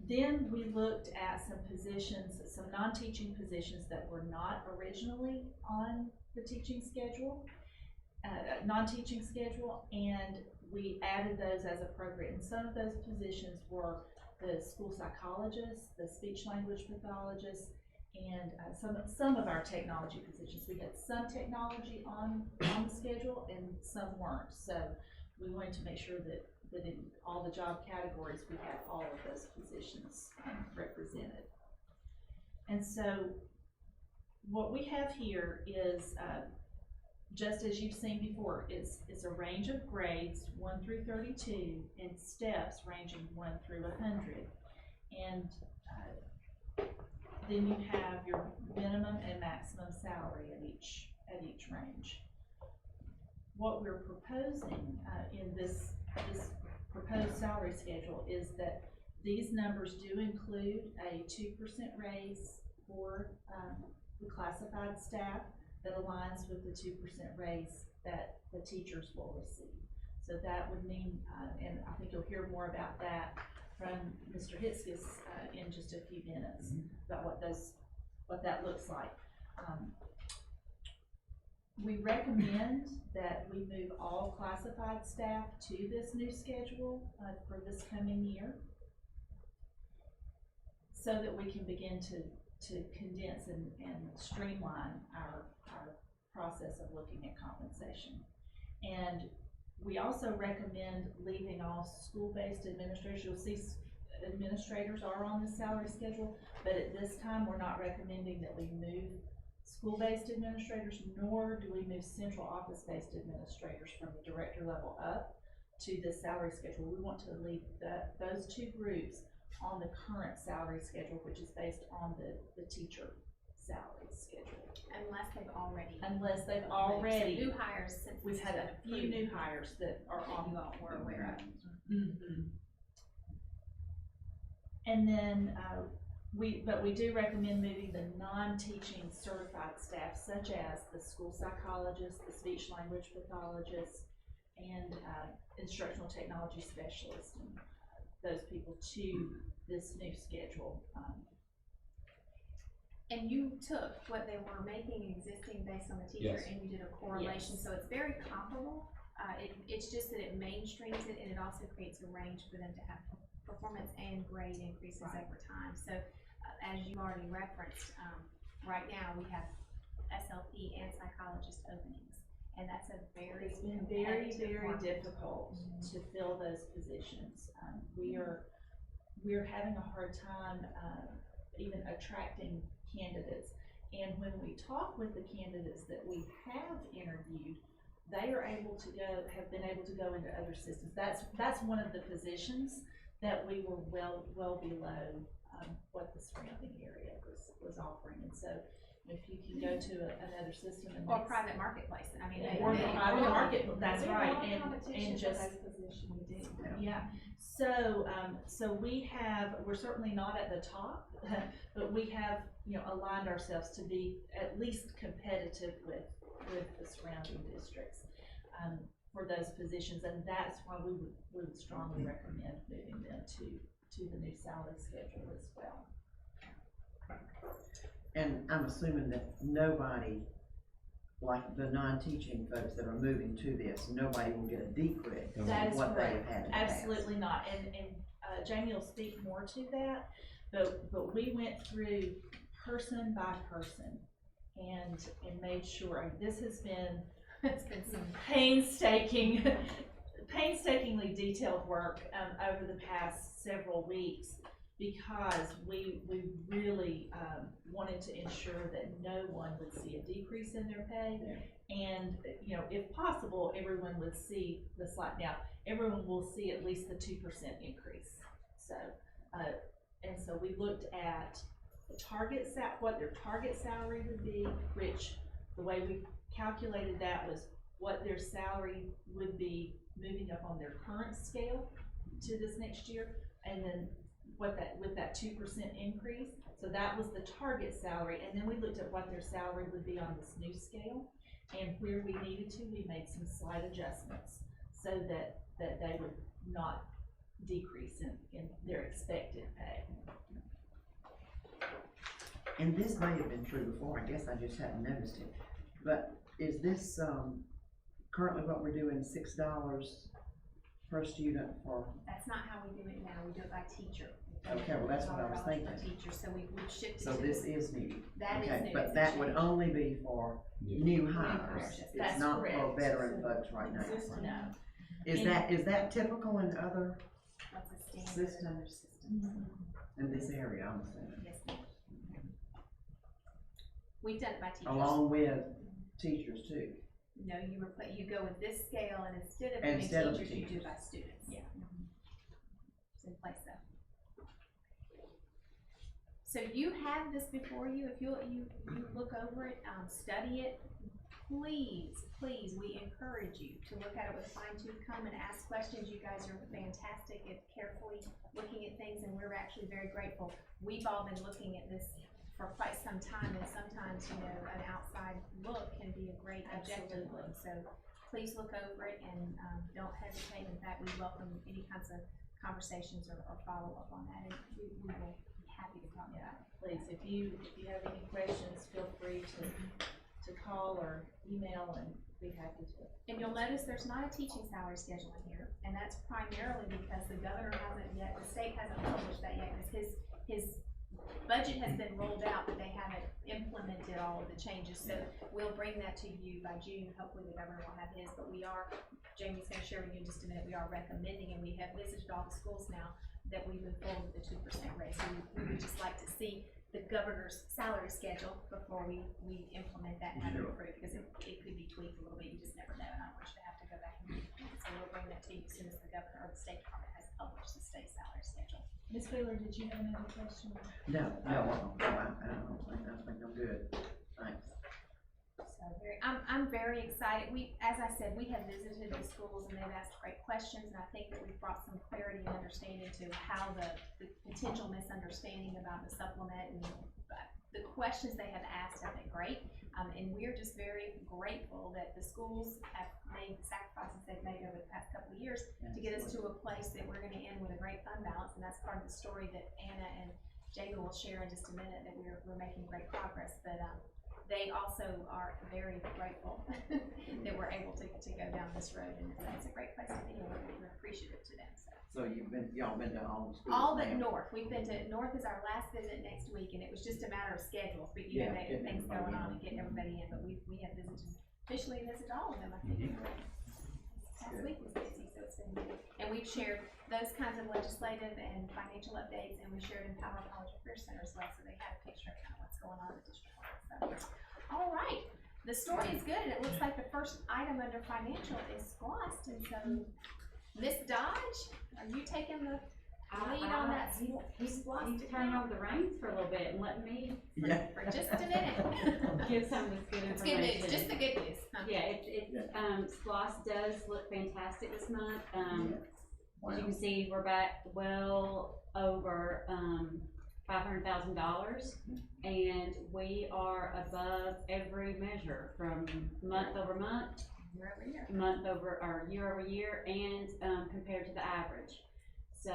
Then we looked at some positions, some non-teaching positions that were not originally on the teaching schedule, non-teaching schedule, and we added those as appropriate. And some of those positions were the school psychologists, the speech language pathologists, and some of our technology positions. We had some technology on the schedule and some weren't. So we wanted to make sure that in all the job categories we had all of those positions represented. And so what we have here is, just as you've seen before, is a range of grades 1 through 32 and steps ranging 1 through 100. And then you have your minimum and maximum salary at each range. What we're proposing in this proposed salary schedule is that these numbers do include a 2% raise for the classified staff that aligns with the 2% raise that the teachers will receive. So that would mean, and I think you'll hear more about that from Mr. Hitzkes in just a few minutes, about what that looks like. We recommend that we move all classified staff to this new schedule for this coming year, so that we can begin to condense and streamline our process of looking at compensation. And we also recommend leaving all school-based administrators. You'll see administrators are on the salary schedule, but at this time we're not recommending that we move school-based administrators, nor do we move central office-based administrators from the director level up to the salary schedule. We want to leave those two groups on the current salary schedule, which is based on the teacher salary schedule. Unless they've already. So new hires, since We've had a few new hires that are on. You all were aware of. Mm-hmm. And then we do recommend moving the non-teaching certified staff, such as the school psychologists, the speech language pathologists, and instructional technology specialists, and those people to this new schedule. And you took what they were making existing based on the teacher, Yes. and you did a correlation, Yes. so it's very comparable. It's just that it mainstreams it, and it also creates a range for them to have performance and grade increases over time. So as you already referenced, right now we have SLP and psychologist openings, and that's a very It's been very, competitive very market. difficult to fill those positions. We're having a hard time even attracting candidates. And when we talk with the candidates that we have interviewed, they are have been able to go into other systems. That's one of the positions that we were well below what the surrounding area was offering. And so if you can go to another system and Or private marketplace, I mean. or the private market, that's right, Competition and for just, those positions, we do. yeah. So we're certainly not at the top, but we have, aligned ourselves to be at least competitive with the surrounding districts for those positions, and that's why we would strongly recommend moving them to the new salary schedule as well. And I'm assuming that nobody, like the non-teaching folks that are moving to this, nobody will get a decrease That of is what they correct. have had in the past. Absolutely not, and Jamie will speak more to that, but we went through person by person and made sure, this has been, It's been some painstakingly detailed work, over the past several weeks, because we really, wanted to ensure that no one would see a decrease in their pay. And, you know, if possible, everyone would see the slight, now, everyone will see at least the 2% increase. So, and so we looked at the what their target salary would be, which the way we calculated that was what their salary would be moving up on their current scale to this next year, and then what that, with that 2% increase. So that was the target salary, and then we looked at what their salary would be on this new scale, and where we needed to, we made some slight adjustments so that they would not decrease in their expected pay. And this may have been true before, I guess I just hadn't noticed it, but is this, currently what we're doing, $6 per student for, That's not how we do it now, we do it by teacher. okay, well, that's what I was $12 thinking. per teacher, so we've shifted So to. this is new? That is Okay, new, but it's a that would change. only be for new hires, hires, it's that's not for correct. veteran folks right now. No. Is that typical in other That's a standard in System. other systems. in this area, I'm assuming? Yes, ma'am. We've done it by teachers. Along with teachers too? No, you go with this scale, and instead of doing Instead of teachers, you do teachers. by students. Yeah. It's in place though. So you have this before you, if you look over it, study it, please, we encourage you to look at it with a fine tooth comb and ask questions. You guys are fantastic at carefully looking at things, and we're actually very grateful. We've all been looking at this for quite some time, and sometimes, you know, an outside look can be a great objective look. So please look over it and don't hesitate. In fact, we welcome any kinds of conversations or follow-up on that, and we will be happy to talk about it. Please, if you have any questions, feel free to call or email, and be happy to. And you'll notice there's not a teaching salary schedule in here, and that's primarily because the governor hasn't yet, the state hasn't published that yet, because his budget has been rolled out, but they haven't implemented all of the changes. So we'll bring that to you by June. Hopefully the governor will have his, but Jamie's gonna share with you in just a minute, we are recommending, and we have visited all the schools now, that we move forward with the 2% raise. So we would just like to see the governor's salary schedule before we implement that and have it approved, because it could be tweaked a little bit, you just never know, and I don't want you to have to go back and do it. So we'll bring that to you as soon as the governor or the State Department has published the state salary schedule. Ms. Wheeler, did you have another question? No, I don't think I'm good, thanks. So I'm very excited. As I said, we have visited the schools and they've asked great questions, and I think that we've brought some clarity and understanding to how the potential misunderstanding about the supplement, and the questions they have asked have been great. And we're just very grateful that the schools have made the sacrifices they've made over the past couple of years to get us to a place that we're gonna end with a great fund balance, and that's part of the story that Anna and Jada will share in just a minute, that we're making great progress. But they also are very grateful that we're able to go down this road, and it's a great place to be, and we're appreciative to them. So y'all been to all the schools? All but now? North. We've been to North is our last visit next week, and it was just a matter of schedules, but you know, getting things everybody going on in. and getting everybody in. But we have officially visited all of them, I think. Last week was busy, so it's been good. And we've shared those kinds of legislative and financial updates, and we shared Empower College Career Center as well, so they had a picture of kind of what's going on at the district. So, all right, the story is good, and it looks like the first item under financial is SPLOST, and so Miss Dodge, are you taking the lead on that SPLOST? He's turning over the reins for a little bit and let me Yeah. For just a minute. give some of this good It's good information. news, just the good news. Huh? Yeah, SPLOST does look fantastic this month. Wow. As you can see, we're back well over, $500,000, and we are above every measure from month over month, Year over year. or year over year, and compared to the average. So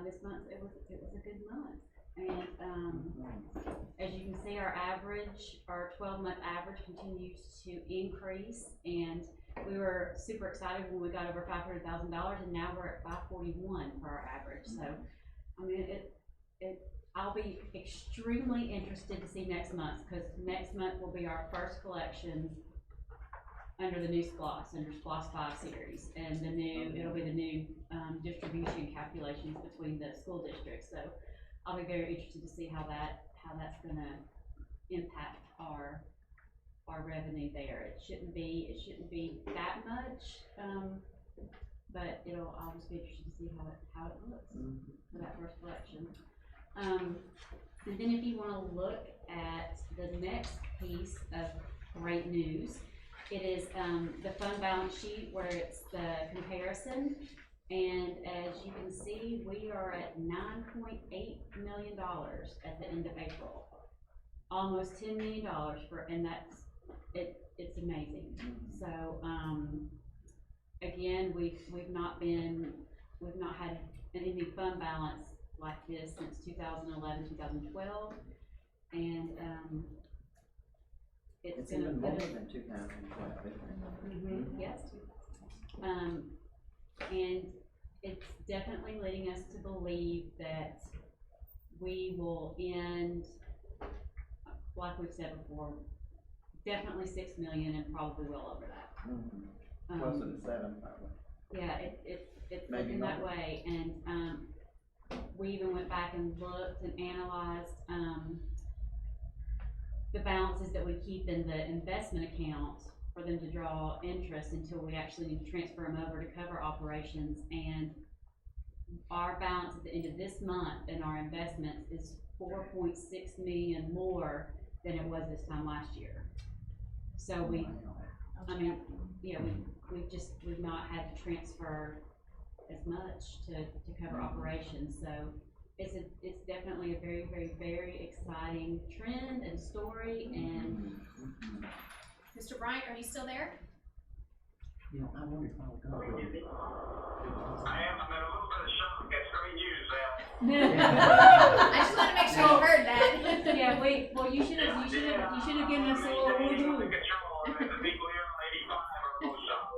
this month it was a good month, and as you can see, our 12-month average continues to increase, and we were super excited when we got over $500,000, and now we're at $541 for our average. So I mean, I'll be extremely interested to see next month, because next month will be our first collection under the new SPLOS, under SPLOS 5 series, and it'll be the new, distribution calculations between the school districts, so I'll be very interested to see how that's gonna impact our revenue there. It shouldn't be that much, but I'll just be interested to see how it looks for that first collection. And then if you wanna look at the next piece of great news, it is, the fund balance sheet where it's the comparison. And as you can see, we are at $9.8 million at the end of April. Almost $10 million and it's amazing. So, again, we've not had any fund balance like this since 2011, 2012. And, It's gonna even put more us- than 2012, isn't it? Yes. And it's definitely leading us to believe that we will end, like we've said before, definitely 6 million and probably well over that. Closer to 7, probably. Yeah, it's Maybe looking that more. way, and, we even went back and looked and analyzed, the balances that we keep in the investment account for them to draw interest until we actually need to transfer them over to cover operations, and our balance at the end of this month in our investments is 4.6 million more than it was this time last year. So we've not had to transfer as much to cover operations, so it's definitely a very, very, very exciting trend and story. And Mr. Bryant, are you still there? You know, I wonder if I'll go. I am. I'm in a little bit of shock. That's great news, I just wanna make sure you heard that. yeah, well, you should have given us a little woo-hoo. control. And the people here on 85 are a little shocked.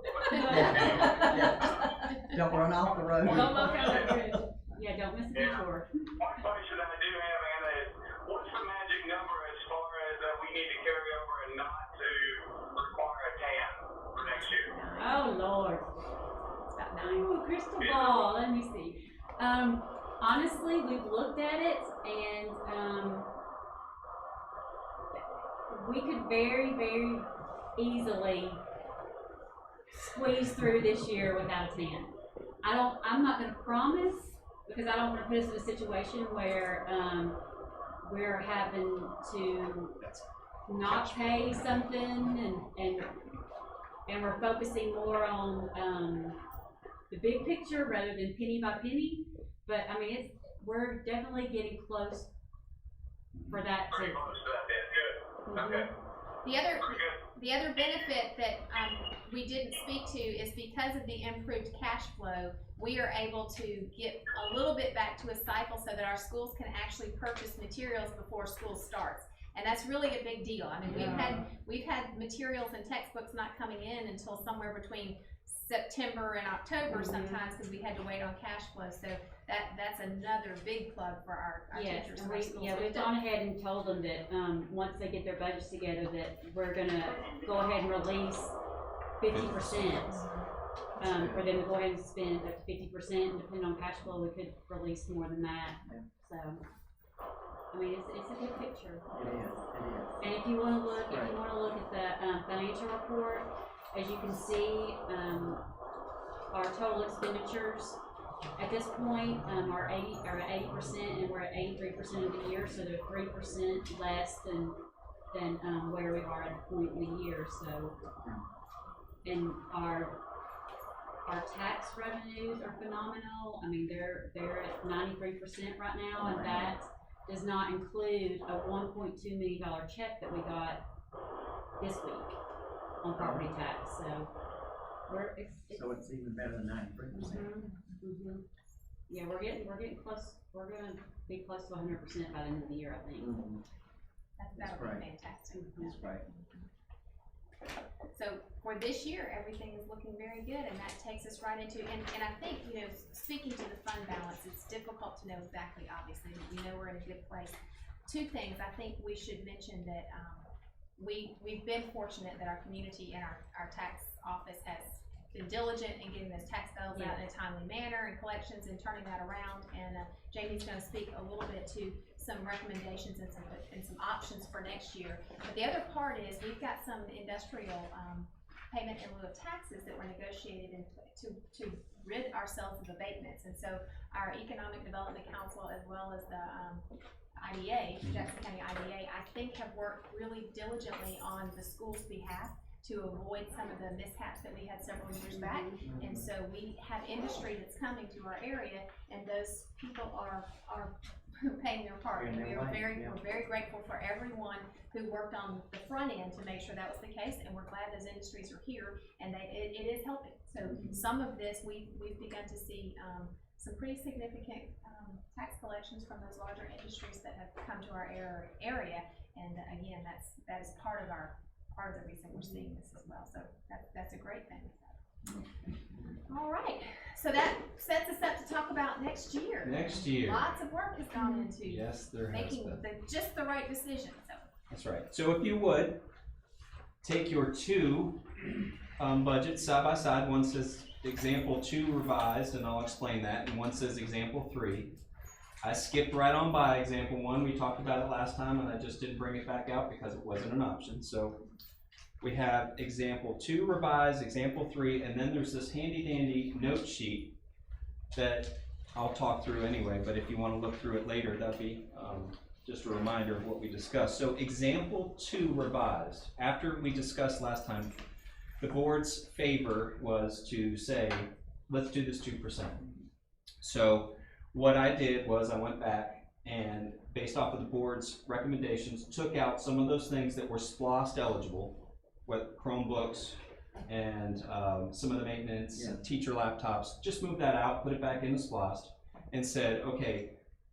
Don't run off the road. Don't look out that bridge. Yeah, don't miss the detour. One question I do have, Anna, is what's the magic number as far as we need to carry over and not to require a TAN for next year? Oh, Lord. It's about 9. Ooh, crystal ball, let me see. Honestly, we've looked at it and, we could very, very easily squeeze through this year without a TAN. I'm not gonna promise, because I don't wanna put us in a situation where, we're having to not pay something and we're focusing more on, the big picture rather than penny by penny. But I mean, we're definitely getting close for that Pretty close to that then. Good. Okay. The other benefit that we didn't speak to is because of the improved cash flow, we are able to get a little bit back to a cycle so that our schools can actually purchase materials before school starts. And that's really a big deal. I mean, we've had materials and textbooks not coming in until somewhere between September and October sometimes, because we had to wait on cash flow. So that's another big plug for our teachers and our schools. We've gone ahead and told them that, once they get their budgets together, that we're gonna go ahead and release 50%. For them to go ahead and spend up to 50%, and depending on cash flow, we could release more than that. So, I mean, it's a good picture. It is. And if you wanna look at the, financial report, as you can see, our total expenditures at this point, are at 80%, and we're at 83% of the year, so they're 3% less than where we are at the point in the year, so. And our tax revenues are phenomenal. I mean, they're at 93% right now, and that does not include a $1.2 million check that we got this week on property tax, so So it's even better than 93%. Yeah, we're getting close. We're gonna be close to 100% by the end of the year, I think. That'll be fantastic. That's right. So for this year, everything is looking very good, and that takes us right into, and I think, you know, speaking to the fund balance, it's difficult to know exactly, obviously, but we know we're in a good place. Two things, I think we should mention that, we've been fortunate that our community and our tax office has been diligent in getting those tax bills out in a timely manner and collections and turning that around, and Jamie's gonna speak a little bit to some recommendations and some options for next year. But the other part is, we've got some industrial, payment in lieu of taxes that were negotiated to rid ourselves of abatements, and so our Economic Development Council, as well as the, IDA, Jackson County IDA, I think have worked really diligently on the school's behalf to avoid some of the mishaps that we had several years back. And so we have industry that's coming to our area, and those people are paying their part. And we're very grateful for everyone who worked on the front end to make sure that was the case, and we're glad those industries are here, and it is helping. So some of this, we've begun to see, some pretty significant, tax collections from those larger industries that have come to our area. And again, that is part of the reason we're seeing this as well. So that's a great thing. All right, so that sets us up to talk about next year. Next year. Lots of work has gone into Yes, there has making been. just the right decision, so. That's right. So if you would, take your two budgets side by side. One says example 2 revised, and I'll explain that, and one says example 3. I skipped right on by example 1. We talked about it last time, and I just didn't bring it back out because it wasn't an option. So we have example 2 revised, example 3, and then there's this handy dandy note sheet that I'll talk through anyway, but if you want to look through it later, that'd be just a reminder of what we discussed. So example 2 revised, after we discussed last time, the board's favor was to say, let's do this 2%. So what I did was I went back and, based off of the board's recommendations, took out some of those things that were SPLOST eligible, with Chromebooks and some of the maintenance, teacher laptops, just moved that out, put it back into SPLOST, and said, okay,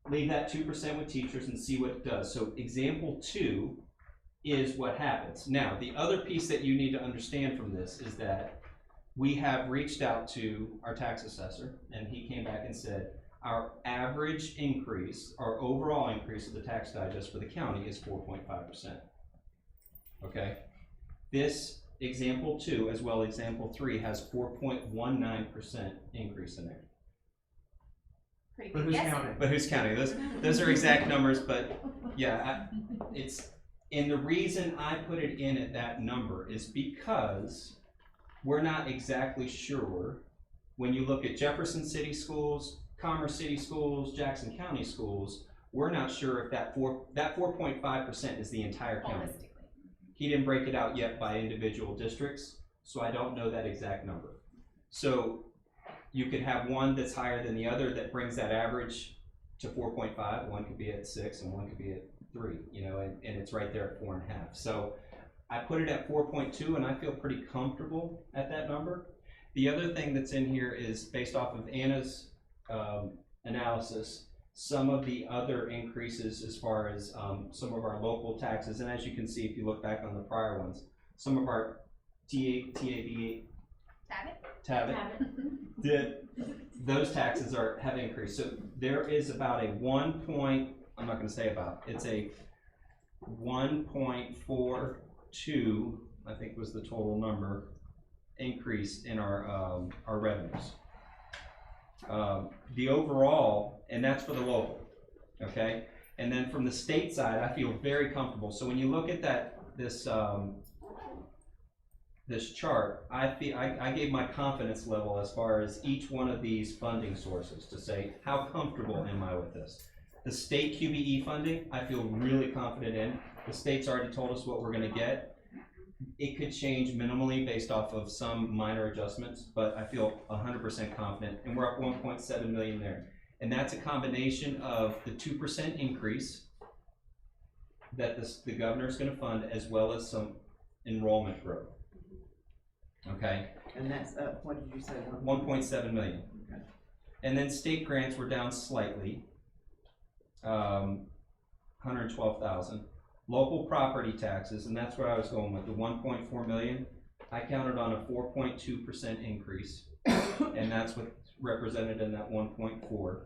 leave that 2% with teachers and see what it does. So example 2 is what happens. Now, the other piece that you need to understand from this is that we have reached out to our tax assessor, and he came back and said, our average increase, our overall increase of the tax digest for the county is 4.5%. Okay? This example 2, as well as example 3, has 4.19% increase in there. Pretty But good who's guessing. counting? But who's counting? Those are exact numbers, but yeah, and the reason I put it in at that number is because we're not exactly sure, when you look at Jefferson City Schools, Commerce City Schools, Jackson County Schools, we're not sure if that 4.5% is the entire county. Holistically. He didn't break it out yet by individual districts, so I don't know that exact number. So you could have one that's higher than the other that brings that average to 4.5. One could be at 6 and one could be at 3, you know, and it's right there at 4.5. So I put it at 4.2, and I feel pretty comfortable at that number. The other thing that's in here is based off of Anna's analysis, some of the other increases as far as some of our local taxes, and as you can see if you look back on the prior ones, some of our TAB, those taxes have increased. So there is about a I'm not going to say about, it's a 1.42, I think was the total number, increase in our revenues. The overall, and that's for the local, okay? And then from the state side, I feel very comfortable. So when you look at this chart, I gave my confidence level as far as each one of these funding sources to say, how comfortable am I with this? The state QBE funding, I feel really confident in. The state's already told us what we're gonna get. It could change minimally based off of some minor adjustments, but I feel 100% confident, and we're up 1.7 million there. And that's a combination of the 2% increase that the governor's gonna fund, as well as some enrollment growth. Okay? And that's up, what did you say? 1.7 million. Okay. And then state grants were down slightly, 112,000. Local property taxes, and that's where I was going with the 1.4 million. I counted on a 4.2% increase, and that's what's represented in that 1.4.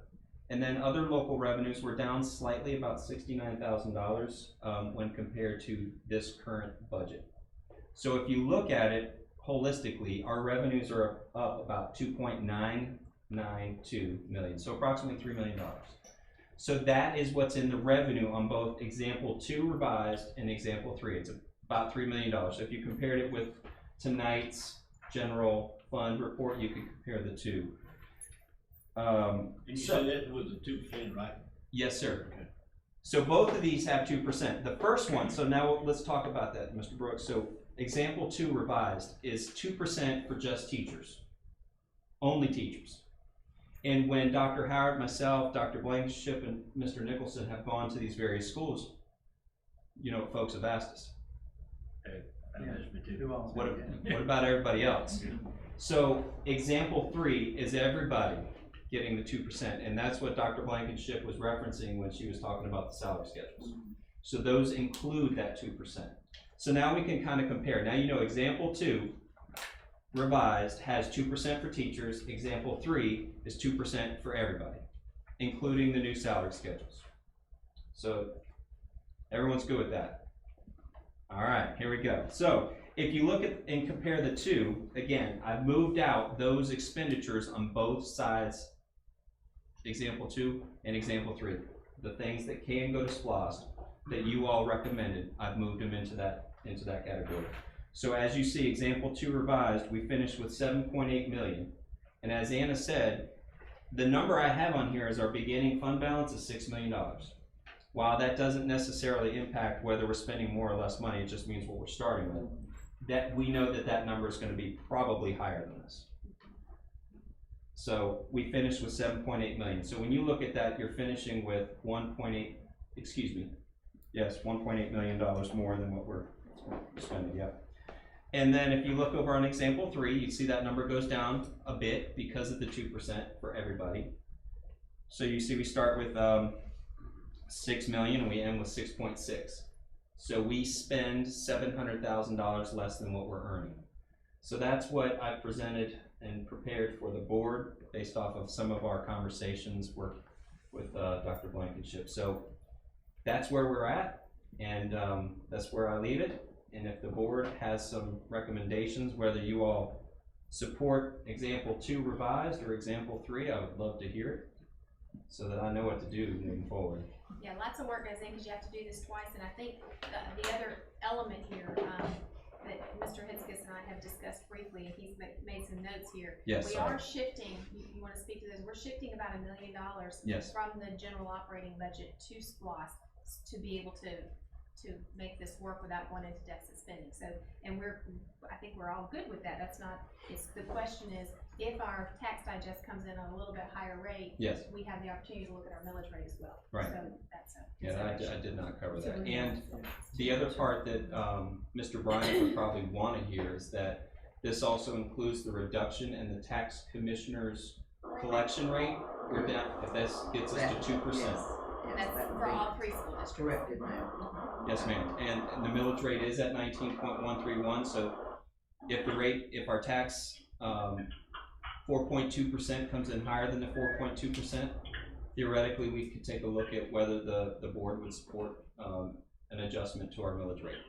And then other local revenues were down slightly, about $69,000 when compared to this current budget. So if you look at it holistically, our revenues are up about 2.992 million, so approximately $3 million. So that is what's in the revenue on both example 2 revised and example 3. It's about $3 million. So if you compared it with tonight's general fund report, you could compare the two. And you said that was a 2%, right? Yes, sir. Okay. So both of these have 2%. The first one, so now let's talk about that, Mr. Brooks. So example 2 revised is 2% for just teachers, only teachers. And when Dr. Howard, myself, Dr. Blankenship, and Mr. Nicholson have gone to these various schools, you know what folks have asked us? What about everybody else? So example 3 is everybody getting the 2%, and that's what Dr. Blankenship was referencing when she was talking about the salary schedules. So those include that 2%. So now we can kind of compare. Now you know example 2 revised has 2% for teachers. Example 3 is 2% for everybody, including the new salary schedules. So everyone's good with that. All right, here we go. So if you look at and compare the two, again, I've moved out those expenditures on both sides, example 2 and example 3. The things that can go to SPLOST that you all recommended, I've moved them into that category. So as you see, example 2 revised, we finished with 7.8 million. And as Anna said, the number I have on here is our beginning fund balance is $6 million. While that doesn't necessarily impact whether we're spending more or less money, it just means what we're starting with. That we know that number is going to be probably higher than this. So we finished with 7.8 million. So when you look at that, you're finishing with 1.8 million dollars more than what we're spending, yep. And then if you look over on example 3, you see that number goes down a bit because of the 2% for everybody. So you see we start with 6 million and we end with 6.6. So we spend $700,000 less than what we're earning. So that's what I presented and prepared for the board based off of some of our conversations with Dr. Blankenship. So that's where we're at, and that's where I leave it. And if the board has some recommendations, whether you all support example 2 revised or example 3, I would love to hear it so that I know what to do moving forward. Yeah, lots of work goes in because you have to do this twice, and I think the other element here that Mr. Hitzkes and I have discussed briefly, and he's made some notes here. Yes, we are shifting, you want to speak to this, we're shifting about $1 million yes. from the general operating budget to SPLOST to be able to make this work without going into deficit spending. So, and I think we're all good with that. That's not, the question is, if our tax digest comes in on a little bit higher rate, yes, we have the opportunity to look at our millage rate as well. Right. So that's a I did not cover that. And the other part that Mr. Bryant would probably want to hear is that this also includes the reduction in the tax commissioner's collection rate. We're down, if this gets us to 2%. And that's for all 3 school districts. Corrected now. Yes, ma'am. And the millage rate is at 19.131. So if our tax 4.2% comes in higher than the 4.2%, theoretically we could take a look at whether the board would support an adjustment to our millage rate.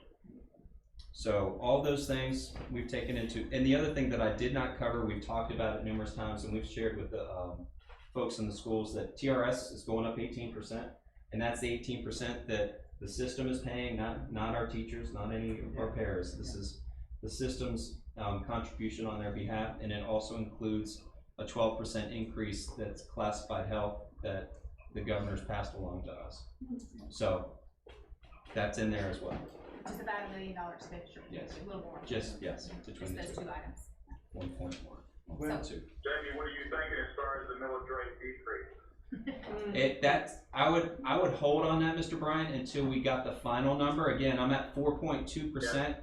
So all those things we've taken into, and the other thing that I did not cover, we've talked about it numerous times, and we've shared with the folks in the schools that TRS is going up 18%, and that's the 18% that the system is paying, not our teachers, not any of our parents. This is the system's contribution on their behalf, and it also includes a 12% increase that's classified health that the governor's passed along to us. So that's in there as well. Which is about $1 million expenditure. Yes. A little more. Just between those two items. 1.1. Well, So, Jamie, what are you thinking as far as the millage rate decrease? I would hold on that, Mr. Bryan, until we got the final number. Again, I'm at 4.2%.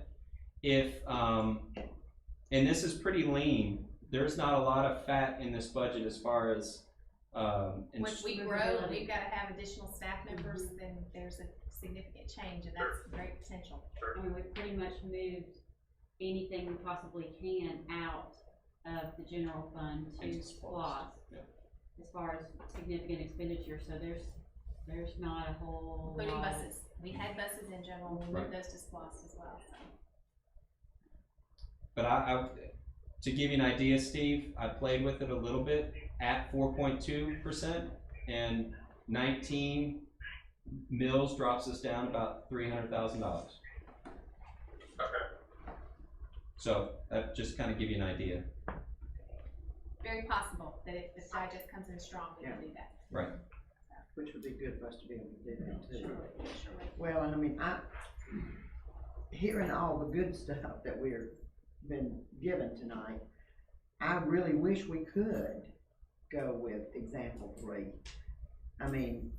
If and this is pretty lean. There's not a lot of fat in this budget as far as And When we grow, and we've gotta have additional staff members, then there's a significant change, and that's great potential. I mean, we've pretty much moved anything we possibly can out of the general fund to Into SPOS. Yeah. As far as significant expenditure, so there's not a whole Including lot. buses. We had buses in general, we moved those to SPOS as well, so. But to give you an idea, Steve, I played with it a little bit at 4.2%, and 19 mills drops us down about $300,000. Okay. So that just kind of give you an idea. Very possible that if the digest comes in strong, we can do that. Right. Which would be good for us to be able to do that too. Sure. Well, and I mean, hearing all the good stuff that we're been given tonight, I really wish we could go with example 3. I mean,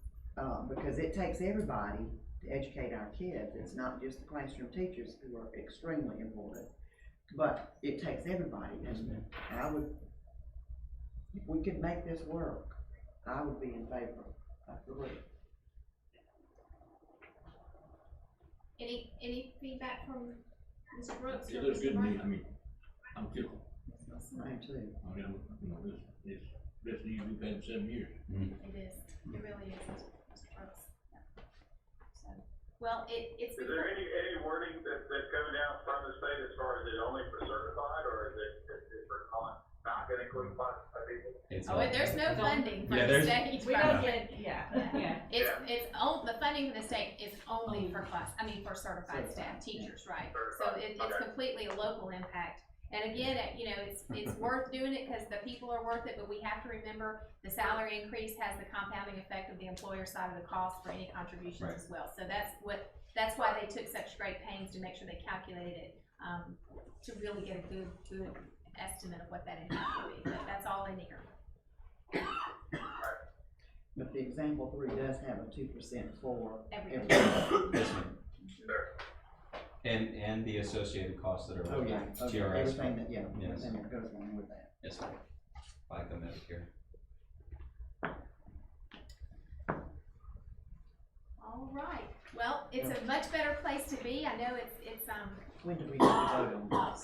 because it takes everybody to educate our kids. It's not just the classroom teachers who are extremely important, but it takes everybody. And I would, if we could make this work, I would be in favor of 3. Any feedback from Mr. Brooks? It or looks Mr. good to me, Martin? I mean, I'm tickled. I am too. I mean, you know, it's best news we've had in 7 years. It is, it really is, Mr. Brooks. Yeah. So, well, it's. Is there any wording that's coming down from the state as far as it only for certified, or is it for not gonna include classified people? There's no funding from Yeah, the there's- state. We don't get, Yeah. It's the funding from the state is only for for certified staff, teachers, right? So it's completely a local impact. And again, it's worth doing it because the people are worth it, but we have to remember the salary increase has the compounding effect of the employer side of the cost for any contributions as well. So that's why they took such great pains to make sure they calculated it, to really get a good estimate of what that impact would be. But that's all in here. But the example 3 does have a 2% for Everything. everything. Yes, ma'am. And the associated costs that are Oh, with yeah, it. okay, TRS. everything that, yeah, Yes. everything that goes along with that. Yes, ma'am. Like the Medicare. All right. Well, it's a much better place to be. I know it's When do we need to vote on this?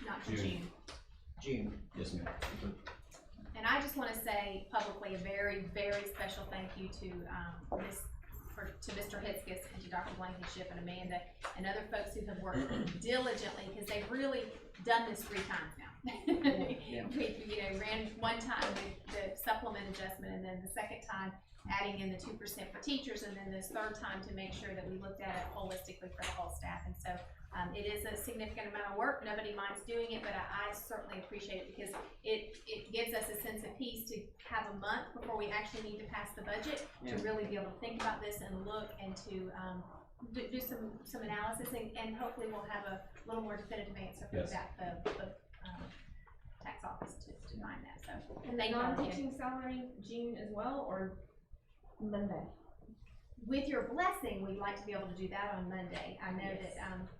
not till June. June. Yes, ma'am. And I just want to say publicly a very, very special thank you to Mr. Hitzkis and to Dr. Blankenship and Amanda and other folks who have worked diligently because they've really done this 3 times now. Yeah. We ran one time the supplement adjustment, and then the second time adding in the 2% for teachers, and then this third time to make sure that we looked at it holistically for the whole staff. And so it is a significant amount of work. Nobody minds doing it, but I certainly appreciate it because it gives us a sense of peace to have a month before we actually need to pass the budget to really be able to think about this and look and to do some analysis, and hopefully we'll have a little more definitive answer from the tax office to find that. So, And the thank you. non-teaching salary, June as well, or Monday? With your blessing, we'd like to be able to do that on Monday. I know that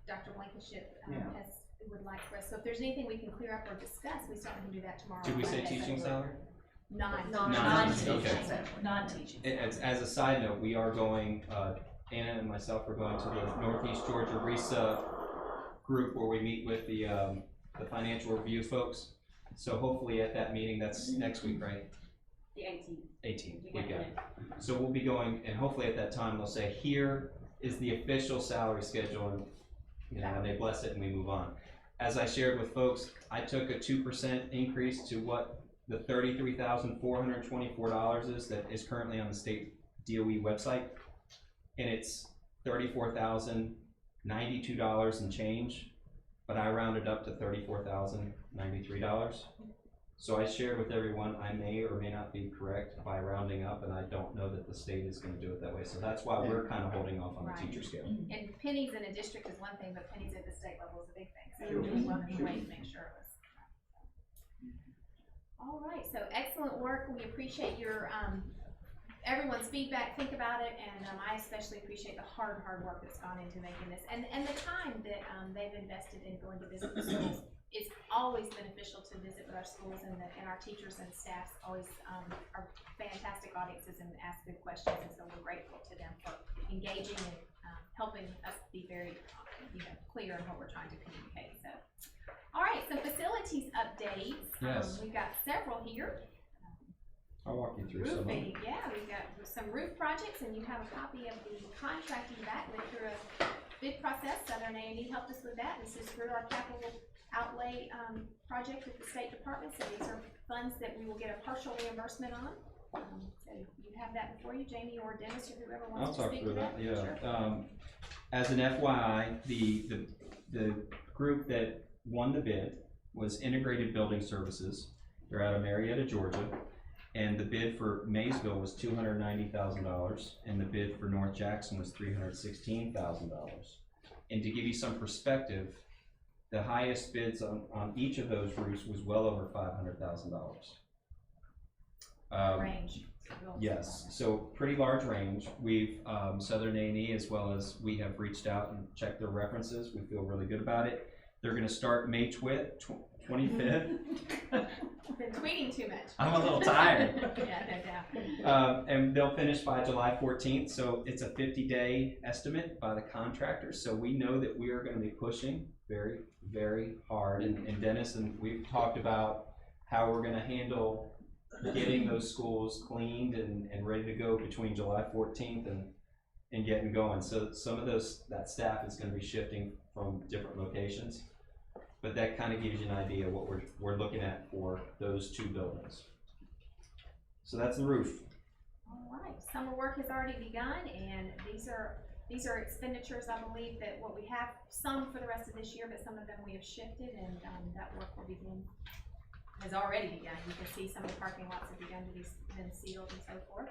Dr. Blankenship would like for us. So if there's anything we can clear up or discuss, we certainly can do that tomorrow. Did we say Monday. teaching salary? Non-teaching. Okay. non-teaching. As a side note, we are going, Anna and myself are going to the Northeast Georgia RESA group where we meet with the financial review folks. So hopefully at that meeting, that's next week, right? The 18th. 18th, we got it. So we'll be going, and hopefully at that time, they'll say, here is the official salary schedule, and they bless it and we move on. As I shared with folks, I took a 2% increase to what the $33,424 is that is currently on the state DOE website, and it's $34,092 and change, but I rounded up to $34,093. So I shared with everyone, I may or may not be correct by rounding up, and I don't know that the state is going to do it that way. So that's why we're kind of holding off on the teacher scale. And pennies in a district is one thing, but pennies at the state level is a big thing. So we really wanted to wait to make sure it was. All right, so excellent work. We appreciate your everyone's feedback. Think about it, and I especially appreciate the hard work that's gone into making this, and the time that they've invested in going to visit the schools it's always beneficial to visit with our schools, and our teachers and staffs always, are fantastic audiences and ask good questions, and so we're grateful to them for engaging and, helping us be very, clear in what we're trying to communicate, so. All right, so facilities updates. Yes. We've got several here. I'll walk you through some of them. Roofing, yeah, we've got some roof projects, and you have a copy of the contracting back. Went through a bid process. Southern A&E helped us with that. This is through our capital outlay project with the State Department. So these are funds that we will get a partial reimbursement on. So you have that before you, Jamie or Dennis or whoever wants to speak to that. I'll talk through that, yeah. Sure. As an FYI, the group that won the bid was Integrated Building Services. They're out of Marietta, Georgia. And the bid for Maysville was $290,000, and the bid for North Jackson was $316,000. And to give you some perspective, the highest bids on each of those roofs was well over $500,000. Range. Yes, so pretty large range. We've, Southern A&E, as well as we have reached out and checked their references. We feel really good about it. They're gonna start May 25th. Been tweeting too much. I'm a little tired. Yeah, no doubt. And they'll finish by July 14th, so it's a 50-day estimate by the contractor. So we know that we are gonna be pushing very, very hard. And Dennis, and we've talked about how we're gonna handle getting those schools cleaned and ready to go between July 14th and getting going. So some of that staff is gonna be shifting from different locations. But that kind of gives you an idea of what we're looking at for those two buildings. So that's the roof. All right, summer work has already begun, and these are expenditures, I believe, that what we have, some for the rest of this year, but some of them we have shifted, and that work will begin, has already begun. You can see some of the parking lots have begun to be been sealed and so forth.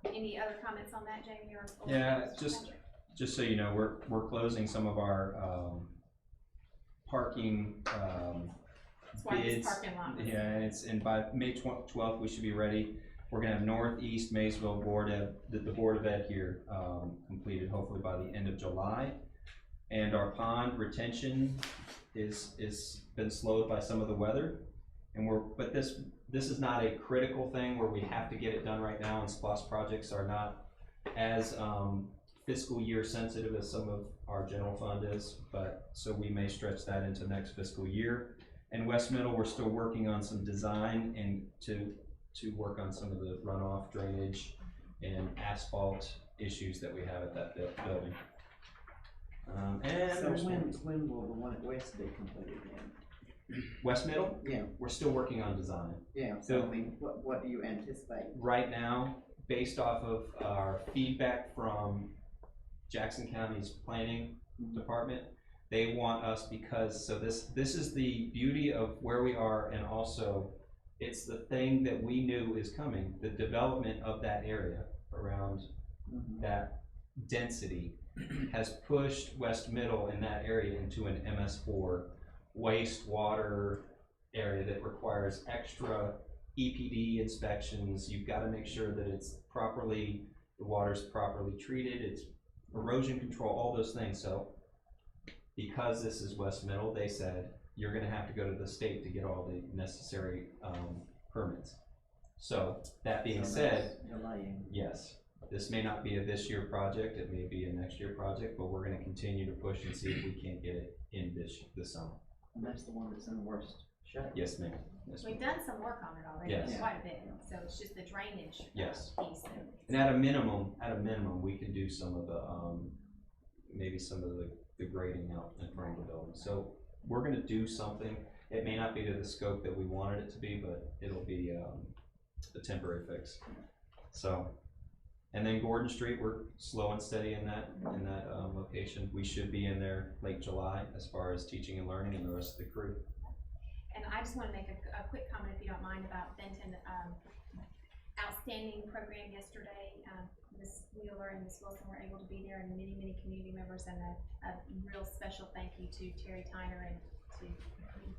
Any other comments on that, Jamie, or Yeah, just so you know, we're closing some of our parking That's why this bids. parking lot was- Yeah, and by May 12th we should be ready. We're gonna have Northeast Maysville the Board of Ed here completed hopefully by the end of July. And our pond retention is been slowed by some of the weather. And but this is not a critical thing where we have to get it done right now, and SPOS projects are not as fiscal year sensitive as some of our general fund is, but so we may stretch that into next fiscal year. And West Middle, we're still working on some design and to work on some of the runoff drainage and asphalt issues that we have at that building. And So there's when will the one at West be completed then? West Middle, Yeah, we're still working on design. yeah, so I mean, what do you anticipate? Right now, based off of our feedback from Jackson County's planning department, they want us so this is the beauty of where we are, and also it's the thing that we knew is coming, the development of that area around that density has pushed West Middle in that area into an MS4 wastewater area that requires extra EPD inspections. You've got to make sure that the water's properly treated, it's erosion control, all those things. So because this is West Middle, they said, you're gonna have to go to the state to get all the necessary permits. So that being said, Delaying. yes, this may not be a this year project, it may be a next year project, but we're gonna continue to push and see if we can't get it in this summer. And that's the one that's in the worst shape. Yes, ma'am. Yes, We've ma'am. done some work on it already, Yes. quite a bit, so it's just the drainage Yes. piece. And at a minimum, we can do some of the, maybe some of the grading out in front of the building. So we're gonna do something. It may not be to the scope that we wanted it to be, but it'll be a temporary fix. So, and then Gordon Street, we're slow and steady in that location. We should be in there late July as far as teaching and learning and the rest of the crew. And I just wanna make a quick comment, if you don't mind, about Benton, outstanding program yesterday. Ms. Wheeler and Ms. Wilson were able to be there, and many, many community members, and a real special thank you to Terry Tyner and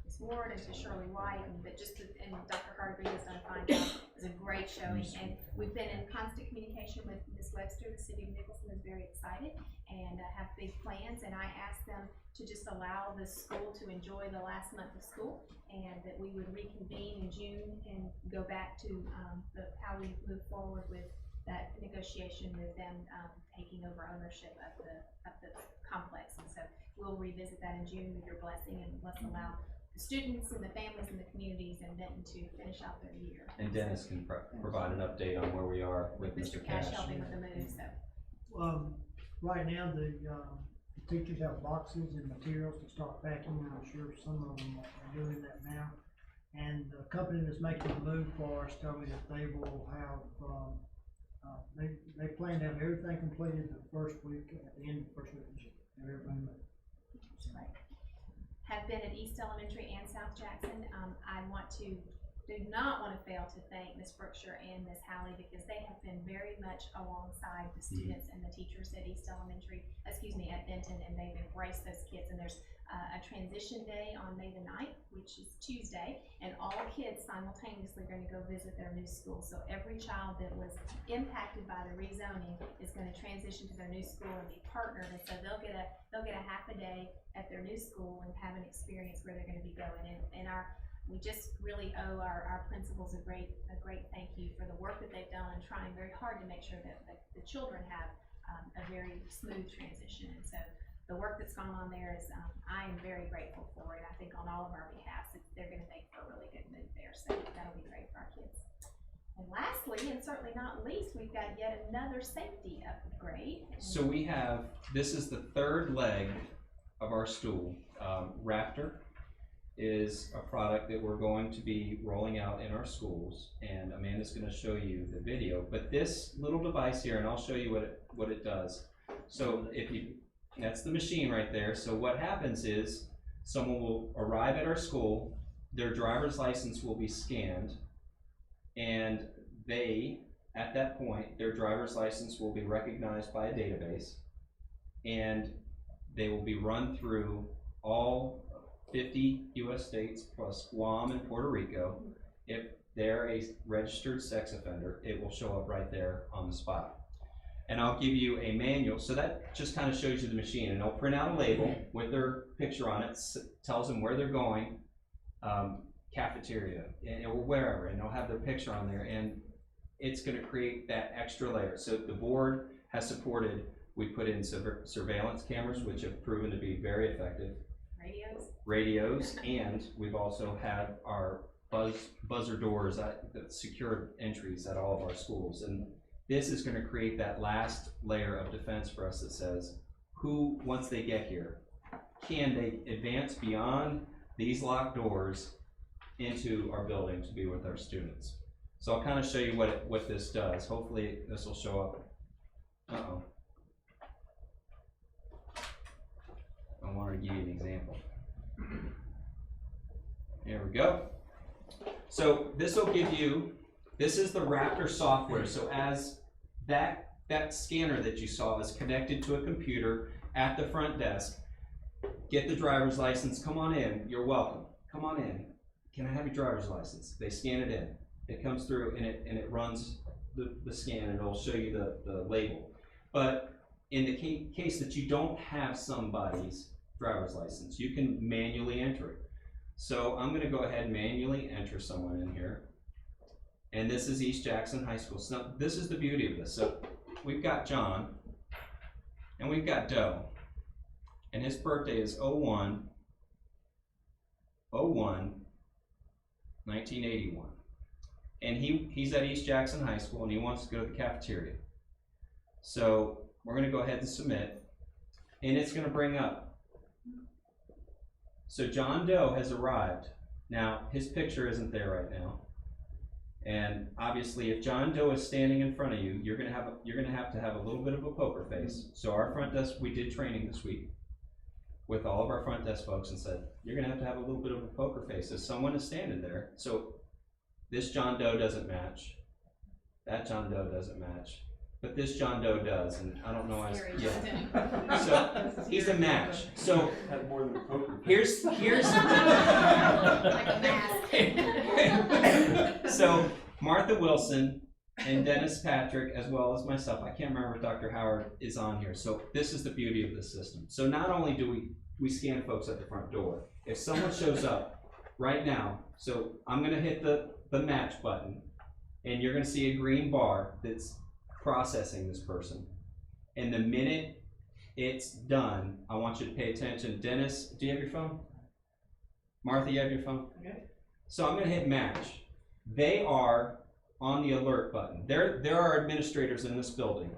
Ms. Ward and to Shirley White, and Dr. Hargreaves has done a fine job. It was a great showing, and we've been in constant communication with Ms. Webster. The city of Nicholson is very excited and have big plans, and I asked them to just allow the school to enjoy the last month of school, and that we would reconvene in June and go back to how we move forward with that negotiation with them taking over ownership of the complex. And so we'll revisit that in June with your blessing, and let's allow the students and the families and the communities in Benton to finish out their year. And Dennis can provide an update on where we are with Mr. Cash. helping with the move, so. Right now, the teachers have boxes and materials to start packing. I'm sure some of them are doing that now. And the company that's making the move for us told me that they will have, they plan to have everything completed the first week, at the end of the first week of June. Everything moved. Right. Have been at East Elementary and South Jackson. I do not want to fail to thank Ms. Brookshire and Ms. Halley, because they have been very much alongside the students and the teachers at at Benton, and they've embraced those kids. And there's a transition day on May the 9th, which is Tuesday, and all kids simultaneously are going to go visit their new school. So every child that was impacted by the rezoning is going to transition to their new school and be partnered, and so they'll get a half a day at their new school and have an experience where they're going to be going. And we just really owe our principals a great thank you for the work that they've done and trying very hard to make sure that the children have a very smooth transition. And so the work that's gone on there is, I am very grateful for it. I think on all of our behalf, they're going to make for a really good move there. So that'll be great for our kids. And lastly, and certainly not least, we've got yet another safety upgrade. So this is the third leg of our stool. Raptor is a product that we're going to be rolling out in our schools, and Amanda's going to show you the video. But this little device here, and I'll show you what it does. So that's the machine right there. So what happens is someone will arrive at our school, their driver's license will be scanned, and at that point, their driver's license will be recognized by a database, and they will be run through all 50 U.S. states plus Guam and Puerto Rico. If they're a registered sex offender, it will show up right there on the spot. And I'll give you a manual, so that just kind of shows you the machine, and they'll print out a label with their picture on it, tells them where they're going, cafeteria, or wherever, and they'll have their picture on there, and it's going to create that extra layer. So the board has supported, we put in surveillance cameras, which have proven to be very effective. Radios, and we've also had our buzzer doors, the secured entries at all of our schools. And this is going to create that last layer of defense for us that says, who, once they get here, can they advance beyond these locked doors into our building to be with our students? So I'll kind of show you what this does. Hopefully this will show up. Uh-oh. I wanted to give you an example. There we go. So this will give you, this is the Raptor software. So as that scanner that you saw is connected to a computer at the front desk, get the driver's license, come on in, you're welcome, come on in. Can I have your driver's license? They scan it in. It comes through and it runs the scan, and it'll show you the label. But in the case that you don't have somebody's driver's license, you can manually enter it. So I'm going to go ahead and manually enter someone in here. And this is East Jackson High School. So this is the beauty of this. So we've got John and we've got Doe. And his birthday is 01/01/1981. And he's at East Jackson High School and he wants to go to the cafeteria. So we're going to go ahead and submit, and it's going to bring up. So John Doe has arrived. Now his picture isn't there right now, and obviously if John Doe is standing in front of you, you're going to have to have a little bit of a poker face. So our front desk, we did training this week with all of our front desk folks and said you're going to have a little bit of a poker face if someone is standing there. So this John Doe doesn't match. That John Doe doesn't match. but this John Doe does, and I don't know why. Scary, Yeah. So he's a match. So Had more than a poker. here's Like a mask. so Martha Wilson and Dennis Patrick, as well as myself, I can't remember if Dr. Howard is on here. So this is the beauty of this system. So not only do we scan folks at the front door, if someone shows up right now, so I'm gonna hit the match button, and you're gonna see a green bar that's processing this person. And the minute it's done, I want you to pay attention. Dennis, do you have your phone? Martha, you have your phone? Okay. So I'm gonna hit match. They are on the alert button. There are administrators in this building.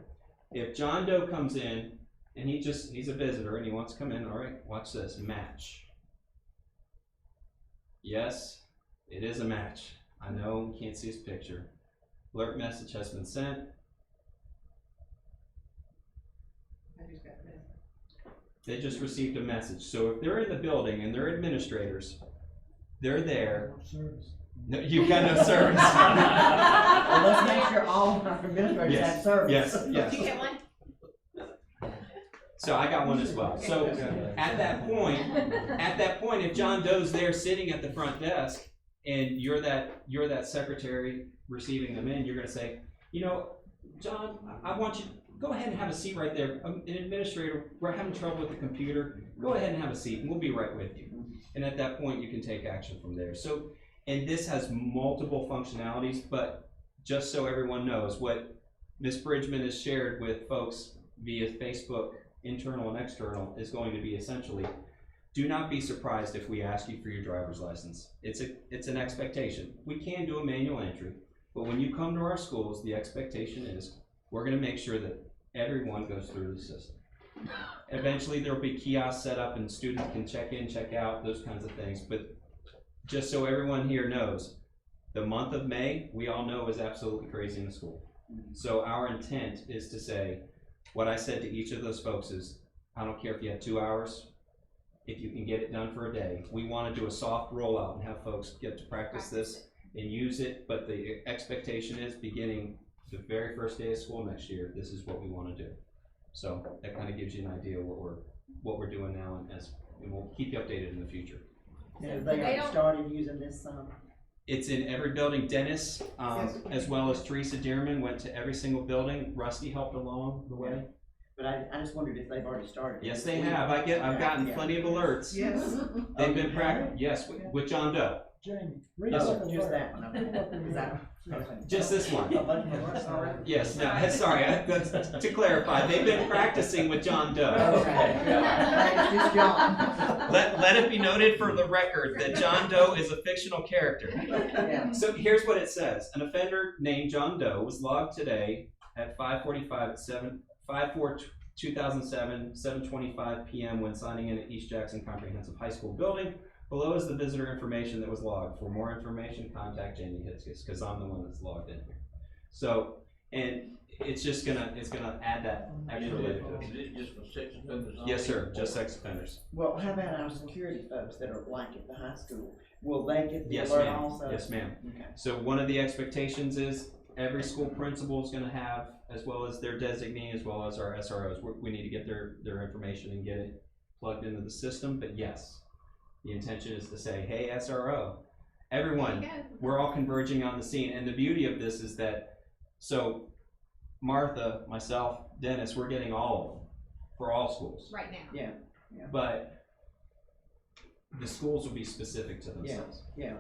If John Doe comes in and he's a visitor and he wants to come in, all right, watch this, match. Yes, it is a match. I know you can't see his picture. Alert message has been sent. They just received a message. So if they're in the building and they're administrators, they're there. Service. No, you've got no service. Well, let's make sure all our administrators Yes, have service. yes. Did you get one? So I got one as well. So at that point, if John Doe's there sitting at the front desk and you're that secretary receiving them in, you're gonna say, you know, John, I want you, go ahead and have a seat right there. An administrator, we're having trouble with the computer. Go ahead and have a seat and we'll be right with you. And at that point, you can take action from there. So, and this has multiple functionalities, but just so everyone knows, what Ms. Bridgman has shared with folks via Facebook, internal and external, is going to be essentially, do not be surprised if we ask you for your driver's license. It's an expectation. We can do a manual entry, but when you come to our schools, the expectation is we're gonna make sure that everyone goes through the system. Eventually there'll be kiosks set up and students can check in, check out, those kinds of things, but just so everyone here knows, the month of May, we all know, is absolutely crazy in the school. So our intent is to say, what I said to each of those folks is, I don't care if you have 2 hours, if you can get it done for a day. We want to do a soft rollout and have folks get to practice this and use it, but the expectation is beginning the very first day of school next year, this is what we want to do. So that kind of gives you an idea of what we're doing now, and we'll keep you updated in the future. Have they already started using this summer? It's in every building. Dennis, as well as Teresa Dearman, went to every single building. Rusty helped along the way. But I just wondered if they've already started. Yes, they have. I've gotten plenty of alerts. Yes. They've been practicing. Yes, with John Doe. Jamie, read Yes, that sir. Just alert. that one. Okay. Is that? Just this one. A bunch of alerts already? Yes. No. Sorry. To clarify, they've been practicing with John Doe. Okay. Practice John. Let it be noted for the record that John Doe is a fictional character. Yeah. So here's what it says. An offender named John Doe was logged today at 5/4/2007, 7:25 p.m. when signing in at East Jackson Comprehensive High School building. Below is the visitor information that was logged. For more information, contact Jamie Hitzkes, because I'm the one that's logged in here. So, and it's gonna add that extra layer to Is it. it just for sex offenders? Yes, sir, just sex offenders. Well, how about our security folks that are like at the high school? Will they get the Yes, alert ma'am. also? Yes, ma'am. Okay. So one of the expectations is every school principal is gonna have, as well as their designee, as well as our SROs, we need to get their information and get it plugged into the system, but yes. The intention is to say, hey, SRO, everyone, we're all converging on the scene. And the beauty of this is that, so Martha, myself, Dennis, we're getting all of them for all schools. Right now. Yeah. But the schools will be specific to themselves. Yeah.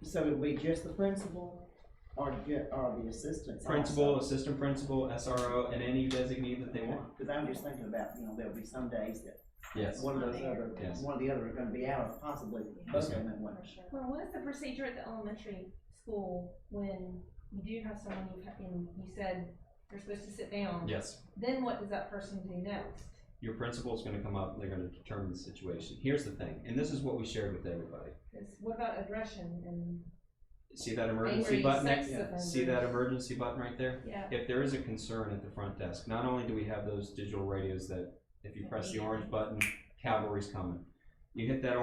So it'll be just the principal or the assistants Principal, also? assistant principal, SRO, and any designee that they want. Because I'm just thinking about, there'll be some days that Yes. one of those other, Yes. one of the other are gonna be out, or possibly both of them at once. Well, what is the procedure at the elementary school when you do have someone and you said they're supposed to sit down? Yes. Then what does that person do next? Your principal is gonna come up and they're gonna determine the situation. Here's the thing, and this is what we shared with everybody. Because what about aggression and See that emergency angry button? sex Yeah. offenders? See that emergency button right there? Yeah. If there is a concern at the front desk, not only do we have those digital radios that if you press the orange button, cavalry's coming. You hit that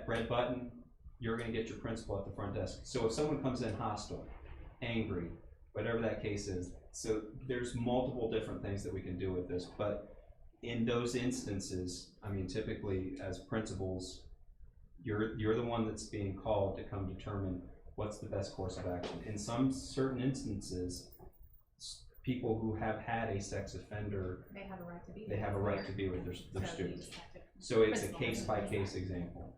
red button, you're gonna get your principal at the front desk. So if someone comes in hostile, angry, whatever that case is, So there's multiple different things that we can do with this, but in those instances, I mean, typically as principals, you're the one that's being called to come determine what's the best course of action. In some certain instances, people who have had a sex offender, They have a right to be. they have a right to be with their So you students. just have to- So it's a Principal case by has to case example.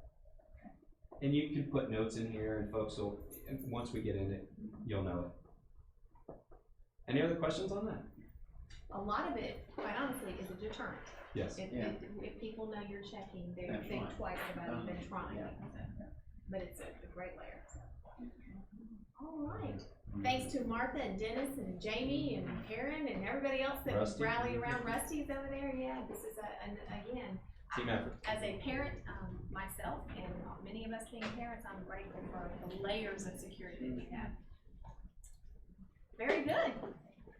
And you can put notes in here and folks will, once we get in it, you'll know it. Any other questions on that? A lot of it, quite honestly, is a deterrent. Yes. If people know you're checking, they That's think right. twice about even trying. Yeah. But it's a great layer. All right. Thanks to Martha and Dennis and Jamie and Karen and everybody else that Rusty. rallied around. Rusty's over there. Yeah, this is again, Team effort. as a parent, myself and many of us being parents, I'm grateful for the layers of security that we have. Very good.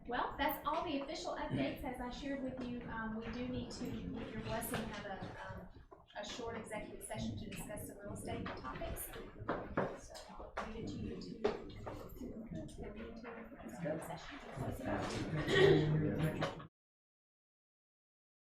Well, that's all the official updates. As I shared with you, we do need to, with your blessing, have a short executive session to discuss some real estate topics. So I'll leave it to you to go into executive session.